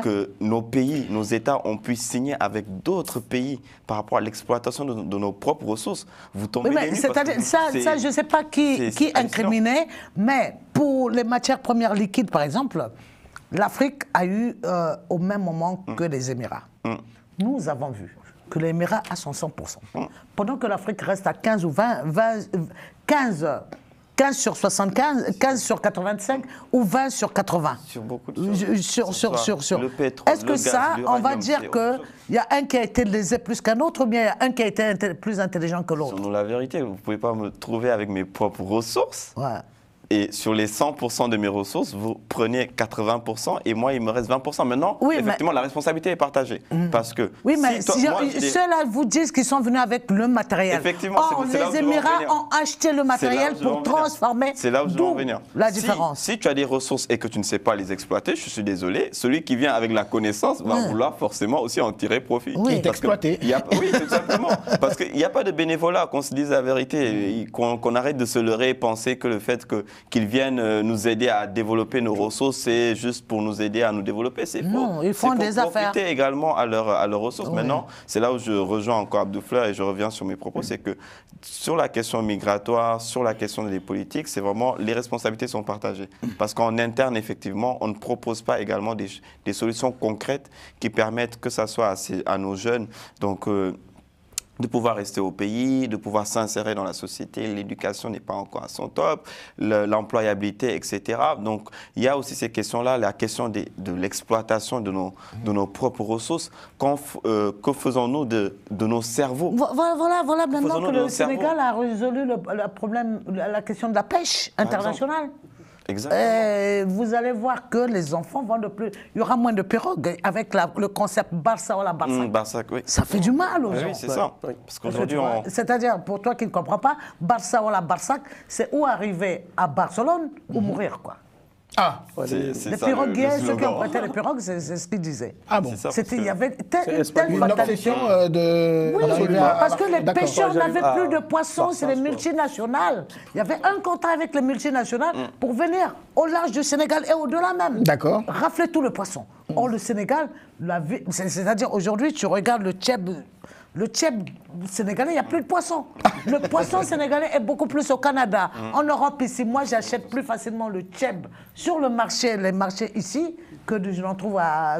[SPEAKER 4] que nos pays, nos États ont pu signer avec d'autres pays par rapport à l'exploitation de nos propres ressources, vous tombez des nues.
[SPEAKER 3] C'est-à-dire, ça, je ne sais pas qui incriminait, mais pour les matières premières liquides, par exemple, l'Afrique a eu au même moment que les Émirats. Nous avons vu que les Émirats a son 100%. Pendant que l'Afrique reste à 15 ou 15 sur 75, 15 sur 85 ou 20 sur 80.
[SPEAKER 4] Sur beaucoup de
[SPEAKER 3] choses.
[SPEAKER 4] Le pétrole,
[SPEAKER 3] est-ce que ça, on va dire qu'il y a un qui a été lésé plus qu'un autre ou bien il y a un qui a été plus intelligent que l'autre?
[SPEAKER 4] Selon la vérité, vous ne pouvez pas me trouver avec mes propres ressources.
[SPEAKER 3] Ouais.
[SPEAKER 4] Et sur les 100% de mes ressources, vous prenez 80% et moi, il me reste 20%. Maintenant, effectivement, la responsabilité est partagée. Parce que
[SPEAKER 3] oui, mais ceux-là vous disent qu'ils sont venus avec le matériel.
[SPEAKER 4] Effectivement,
[SPEAKER 3] les Émirats ont acheté le matériel pour transformer.
[SPEAKER 4] C'est là où je veux en venir.
[SPEAKER 3] La différence.
[SPEAKER 4] Si tu as des ressources et que tu ne sais pas les exploiter, je suis désolé, celui qui vient avec la connaissance va vouloir forcément aussi en tirer profit.
[SPEAKER 1] Oui, t'exploiter.
[SPEAKER 4] Oui, tout simplement. Parce qu'il n'y a pas de bénévolat, qu'on se dise la vérité, qu'on arrête de se leurrer et penser que le fait qu'ils viennent nous aider à développer nos ressources, c'est juste pour nous aider à nous développer. C'est faux.
[SPEAKER 3] Non, ils font des affaires.
[SPEAKER 4] C'est pour profiter également à leurs ressources. Oui. Maintenant, c'est là où je rejoins encore Abdou Fleur et je reviens sur mes propos, c'est que sur la question migratoire, sur la question des politiques, c'est vraiment les responsabilités sont partagées. Parce qu'en interne, effectivement, on ne propose pas également des solutions concrètes qui permettent que ça soit à nos jeunes. Donc, de pouvoir rester au pays, de pouvoir s'insérer dans la société. L'éducation n'est pas encore à son top, l'employabilité, etc. Donc, il y a aussi ces questions-là, la question de l'exploitation de nos propres ressources. Que faisons-nous de nos cerveaux?
[SPEAKER 3] Voilà maintenant que le Sénégal a résolu le problème, la question de la pêche internationale. Vous allez voir que les enfants vont de plus. Il y aura moins de pirogues avec le concept Barça ou la Barsac.
[SPEAKER 4] Barsac, oui.
[SPEAKER 3] Ça fait du mal aux gens.
[SPEAKER 4] Oui, c'est ça. Parce qu'aujourd'hui,
[SPEAKER 3] c'est-à-dire, pour toi qui ne comprends pas, Barça ou la Barsac, c'est ou arriver à Barcelone ou mourir, quoi.
[SPEAKER 1] Ah,
[SPEAKER 3] les piroguiers, ceux qui ont prêté les pirogues, c'est ce qu'ils disaient.
[SPEAKER 1] Ah bon.
[SPEAKER 3] Il y avait
[SPEAKER 1] une obsession de...
[SPEAKER 3] Oui, parce que les pêcheurs n'avaient plus de poissons, c'est les multinationales. Il y avait un contrat avec les multinationales pour venir au large du Sénégal et au-delà même.
[SPEAKER 1] D'accord.
[SPEAKER 3] Rafler tout le poisson. Or, le Sénégal, c'est-à-dire aujourd'hui, tu regardes le tchèb. Le tchèb sénégalais, il n'y a plus de poisson. Le poisson sénégalais est beaucoup plus au Canada. En Europe, ici, moi, j'achète plus facilement le tchèb sur le marché, les marchés ici, que je l'en trouve à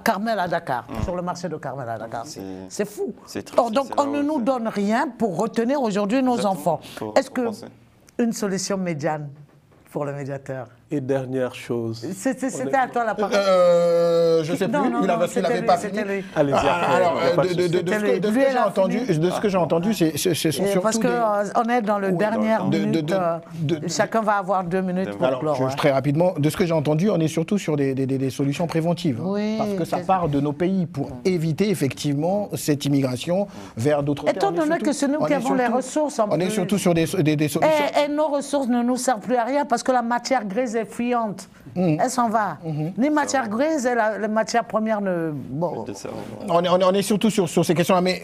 [SPEAKER 3] Carmel, à Dakar. Sur le marché de Carmel, à Dakar. C'est fou. Or, donc, on ne nous donne rien pour retenir aujourd'hui nos enfants. Est-ce qu'une solution médiane pour le médiateur?
[SPEAKER 2] Et dernière chose.
[SPEAKER 3] C'était à toi la parole.
[SPEAKER 1] Je ne sais plus, il n'avait pas fini.
[SPEAKER 2] Allez-y,
[SPEAKER 1] alors, de ce que j'ai entendu, ce sont surtout
[SPEAKER 3] parce qu'on est dans le dernier minute, chacun va avoir 2 minutes pour clore.
[SPEAKER 1] Très rapidement, de ce que j'ai entendu, on est surtout sur des solutions préventives.
[SPEAKER 3] Oui,
[SPEAKER 1] parce que ça part de nos pays pour éviter effectivement cette immigration vers d'autres terres.
[SPEAKER 3] Étant donné que c'est nous qui avons les ressources en plus.
[SPEAKER 1] On est surtout sur des solutions.
[SPEAKER 3] Et nos ressources ne nous servent plus à rien parce que la matière grise est fuyante. Elle s'en va. Les matières grises et les matières premières ne... Bon.
[SPEAKER 1] On est surtout sur ces questions-là. Mais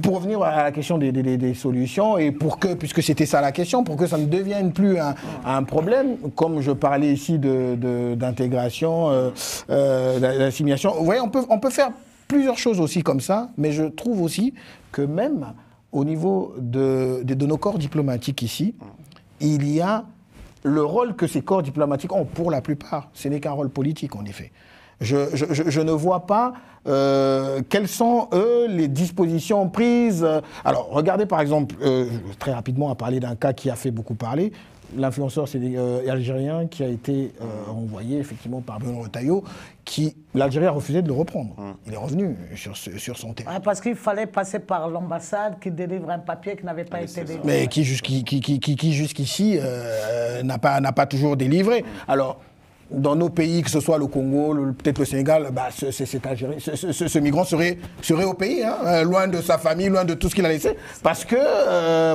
[SPEAKER 1] pour revenir à la question des solutions, et puisque c'était ça la question, pour que ça ne devienne plus un problème, comme je parlais ici d'intégration, d'assimilation, vous voyez, on peut faire plusieurs choses aussi comme ça, mais je trouve aussi que même au niveau de nos corps diplomatiques ici, il y a le rôle que ces corps diplomatiques ont, pour la plupart, ce n'est qu'un rôle politique, en effet. Je ne vois pas quelles sont, eux, les dispositions prises. Alors, regardez, par exemple, très rapidement, à parler d'un cas qui a fait beaucoup parler. L'influenceur, c'est algérien qui a été envoyé, effectivement, par Bruno Retailleau, l'Algérie a refusé de le reprendre. Il est revenu sur son terrain.
[SPEAKER 3] Parce qu'il fallait passer par l'ambassade qui délivre un papier qui n'avait pas été délivré.
[SPEAKER 1] Mais qui jusqu'ici n'a pas toujours délivré. Alors, dans nos pays, que ce soit le Congo, peut-être le Sénégal, ce migrant serait au pays, loin de sa famille, loin de tout ce qu'il a laissé, parce que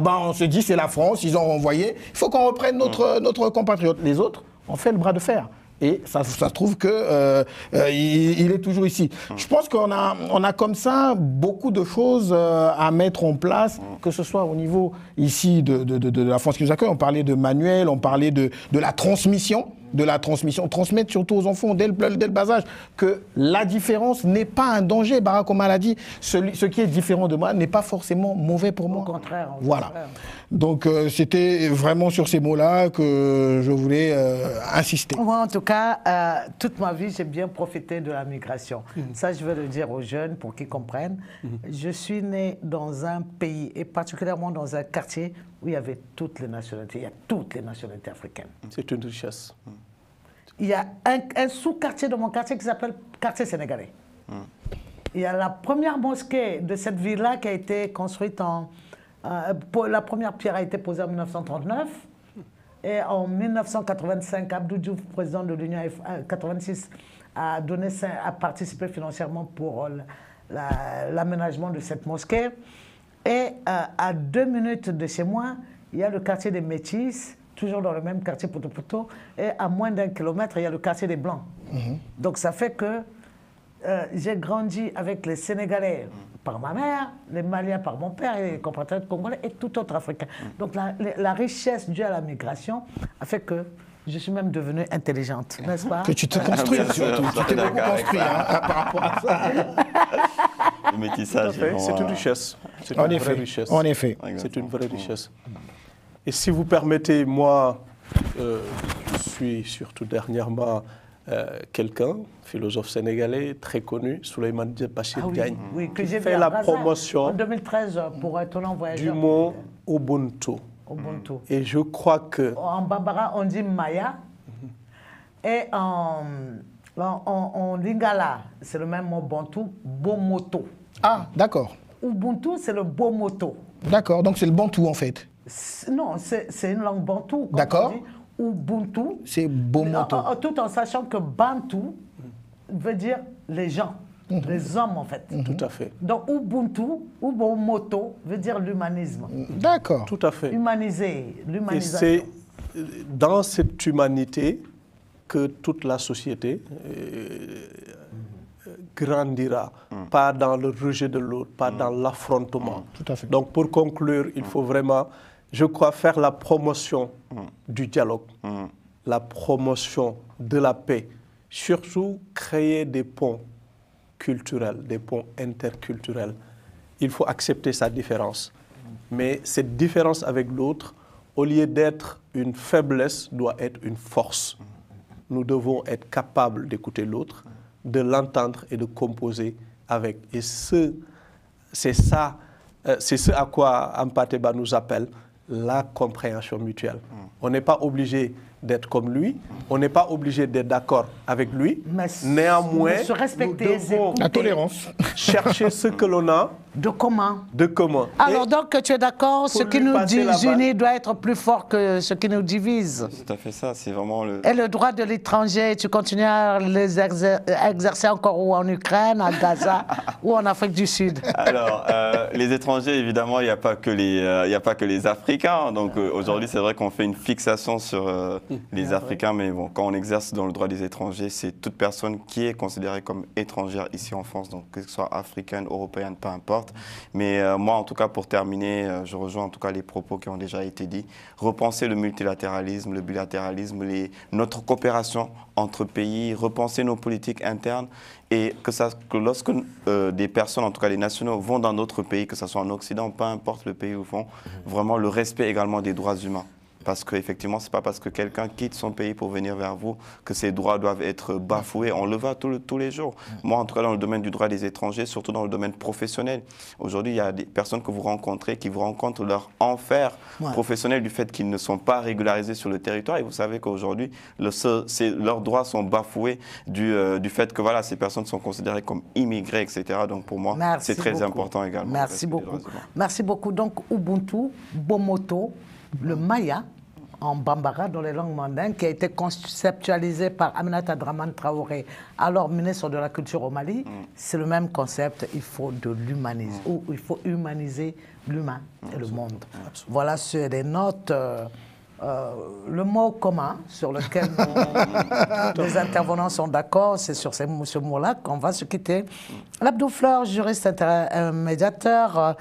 [SPEAKER 1] on se dit c'est la France, ils ont renvoyé, il faut qu'on reprenne notre compatriote. Les autres ont fait le bras de fer. Et ça se trouve qu'il est toujours ici. Je pense qu'on a comme ça beaucoup de choses à mettre en place, que ce soit au niveau ici de la France qui nous accueille. On parlait de manuel, on parlait de la transmission. Transmettre surtout aux enfants dès le bas âge que la différence n'est pas un danger. Barack Obama l'a dit, ce qui est différent de moi n'est pas forcément mauvais pour moi.
[SPEAKER 3] Au contraire.
[SPEAKER 1] Voilà. Donc c'était vraiment sur ces mots-là que je voulais insister.
[SPEAKER 3] Moi, en tout cas, toute ma vie, j'ai bien profité de la migration. Ça, je veux le dire aux jeunes pour qu'ils comprennent. Je suis né dans un pays, et particulièrement dans un quartier où il y avait toutes les nationalités. Il y a toutes les nationalités africaines.
[SPEAKER 2] C'est une richesse.
[SPEAKER 3] Il y a un sous-quartier de mon quartier qui s'appelle quartier sénégalais. Il y a la première mosquée de cette ville-là qui a été construite la première pierre a été posée en 1939. Et en 1985, Abdou Diouf, président de l'Union 86, a participé financièrement pour l'aménagement de cette mosquée. Et à 2 minutes de chez moi, il y a le quartier des Métis, toujours dans le même quartier Poto-Poto, et à moins d'1 kilomètre, il y a le quartier des Blancs. Donc ça fait que j'ai grandi avec les Sénégalais, par ma mère, les Maliens par mon père, et les compatriotes congolais et tout autre Africain. Donc la richesse due à la migration a fait que je suis même devenue intelligente, n'est-ce pas?
[SPEAKER 1] Que tu te construis surtout. Tu t'es beaucoup construit par rapport à ça.
[SPEAKER 4] Le métissage.
[SPEAKER 2] C'est une richesse. C'est
[SPEAKER 1] En
[SPEAKER 2] une
[SPEAKER 1] effet,
[SPEAKER 2] vraie richesse.
[SPEAKER 1] en effet.
[SPEAKER 2] C'est une vraie richesse. Et si vous permettez, moi, je suis surtout dernièrement quelqu'un, philosophe sénégalais très connu, Souleymane Bachir Diagne,
[SPEAKER 3] que
[SPEAKER 2] qui
[SPEAKER 3] j'ai
[SPEAKER 2] fait
[SPEAKER 3] vu à
[SPEAKER 2] la
[SPEAKER 3] Brazza
[SPEAKER 2] promotion
[SPEAKER 3] en 2013 pour étonnant
[SPEAKER 2] du
[SPEAKER 3] voyageur.
[SPEAKER 2] mot Ubuntu.
[SPEAKER 3] Ubuntu.
[SPEAKER 2] Et je crois que...
[SPEAKER 3] En bambara, on dit Maya. Et en lingala, c'est le même mot bantu, Bomoto.
[SPEAKER 1] Ah, d'accord.
[SPEAKER 3] Ubuntu, c'est le Bomoto.
[SPEAKER 1] D'accord, donc c'est le bantou en fait.
[SPEAKER 3] Non, c'est une langue bantou.
[SPEAKER 1] D'accord.
[SPEAKER 3] Ubuntu.
[SPEAKER 1] C'est Bomoto.
[SPEAKER 3] Tout en sachant que bantu veut dire les gens, les hommes en fait.
[SPEAKER 2] Tout à fait.
[SPEAKER 3] Donc Ubuntu, ou Bomoto, veut dire l'humanisme.
[SPEAKER 1] D'accord.
[SPEAKER 2] Tout à fait.
[SPEAKER 3] Humaniser,
[SPEAKER 2] Et
[SPEAKER 3] l'humanisation.
[SPEAKER 2] c'est dans cette humanité que toute la société grandira, pas dans le rejet de l'autre, pas dans l'affrontement.
[SPEAKER 1] Tout à fait.
[SPEAKER 2] Donc pour conclure, il faut vraiment, je crois, faire la promotion du dialogue, la promotion de la paix, surtout créer des ponts culturels, des ponts interculturels. Il faut accepter sa différence. Mais cette différence avec l'autre, au lieu d'être une faiblesse, doit être une force. Nous devons être capables d'écouter l'autre, de l'entendre et de composer avec. Et c'est ça, c'est ce à quoi Ampateba nous appelle la compréhension mutuelle. On n'est pas obligé d'être comme lui, on n'est pas obligé d'être d'accord avec lui. Néanmoins,
[SPEAKER 3] se respecter,
[SPEAKER 2] nous devons
[SPEAKER 1] La tolérance.
[SPEAKER 2] chercher ce que l'on a
[SPEAKER 3] de commun.
[SPEAKER 2] de commun.
[SPEAKER 3] Alors
[SPEAKER 2] Et
[SPEAKER 3] donc tu es d'accord, ce
[SPEAKER 2] pour
[SPEAKER 3] qui
[SPEAKER 2] lui
[SPEAKER 3] nous
[SPEAKER 2] passer la balle.
[SPEAKER 3] unit doit être plus fort que ce qui nous divise.
[SPEAKER 4] C'est tout à fait ça, c'est vraiment le...
[SPEAKER 3] Et le droit de l'étranger, tu continues à les exercer encore où en Ukraine, à Gaza ou en Afrique du Sud?
[SPEAKER 4] Alors, les étrangers, évidemment, il n'y a pas que les Africains. Donc aujourd'hui, c'est vrai qu'on fait une fixation sur les Africains, mais bon, quand on exerce dans le droit des étrangers, c'est toute personne qui est considérée comme étrangère ici en France, donc que ce soit africaine, européenne, peu importe. Mais moi, en tout cas, pour terminer, je rejoins en tout cas les propos qui ont déjà été dits. Repenser le multilatéralisme, le bilatéralisme, notre coopération entre pays, repenser nos politiques internes et que lorsque des personnes, en tout cas les nationaux, vont dans d'autres pays, que ce soit en Occident, peu importe le pays où ils vont, vraiment le respect également des droits humains. Parce qu'effectivement, ce n'est pas parce que quelqu'un quitte son pays pour venir vers vous que ses droits doivent être bafoués. On le voit tous les jours. Moi, en tout cas, dans le domaine du droit des étrangers, surtout dans le domaine professionnel, aujourd'hui, il y a des personnes que vous rencontrez qui vous rencontrent leur enfer professionnel du fait qu'ils ne sont pas régularisés sur le territoire. Et vous savez qu'aujourd'hui, leurs droits sont bafoués du fait que voilà, ces personnes sont considérées comme immigrés, etc. Donc pour moi, c'est très important également.
[SPEAKER 3] Merci beaucoup. Merci beaucoup. Donc Ubuntu, Bomoto, le Maya, en Bambara, dans les langues mandingues, qui a été conceptualisé par Aminata Dramane Traoré, alors ministre de la Culture au Mali. C'est le même concept, il faut de l'humaniser, ou il faut humaniser l'humain et le monde. Voilà sur des notes, le mot commun sur lequel les intervenants sont d'accord, c'est sur ce mot-là qu'on va se quitter. Labdou Fleur, juriste médiateur,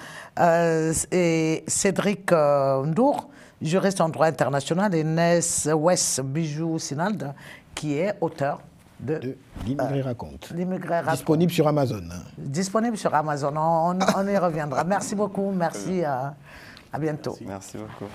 [SPEAKER 3] et Cédric Ndour, juriste en droit international, et Ness Wes Bijou Sinald, qui est auteur de
[SPEAKER 1] L'immigré raconte.
[SPEAKER 3] L'immigré raconte.
[SPEAKER 1] Disponible sur Amazon.
[SPEAKER 3] Disponible sur Amazon. On y reviendra. Merci beaucoup. Merci. À bientôt.
[SPEAKER 4] Merci beaucoup.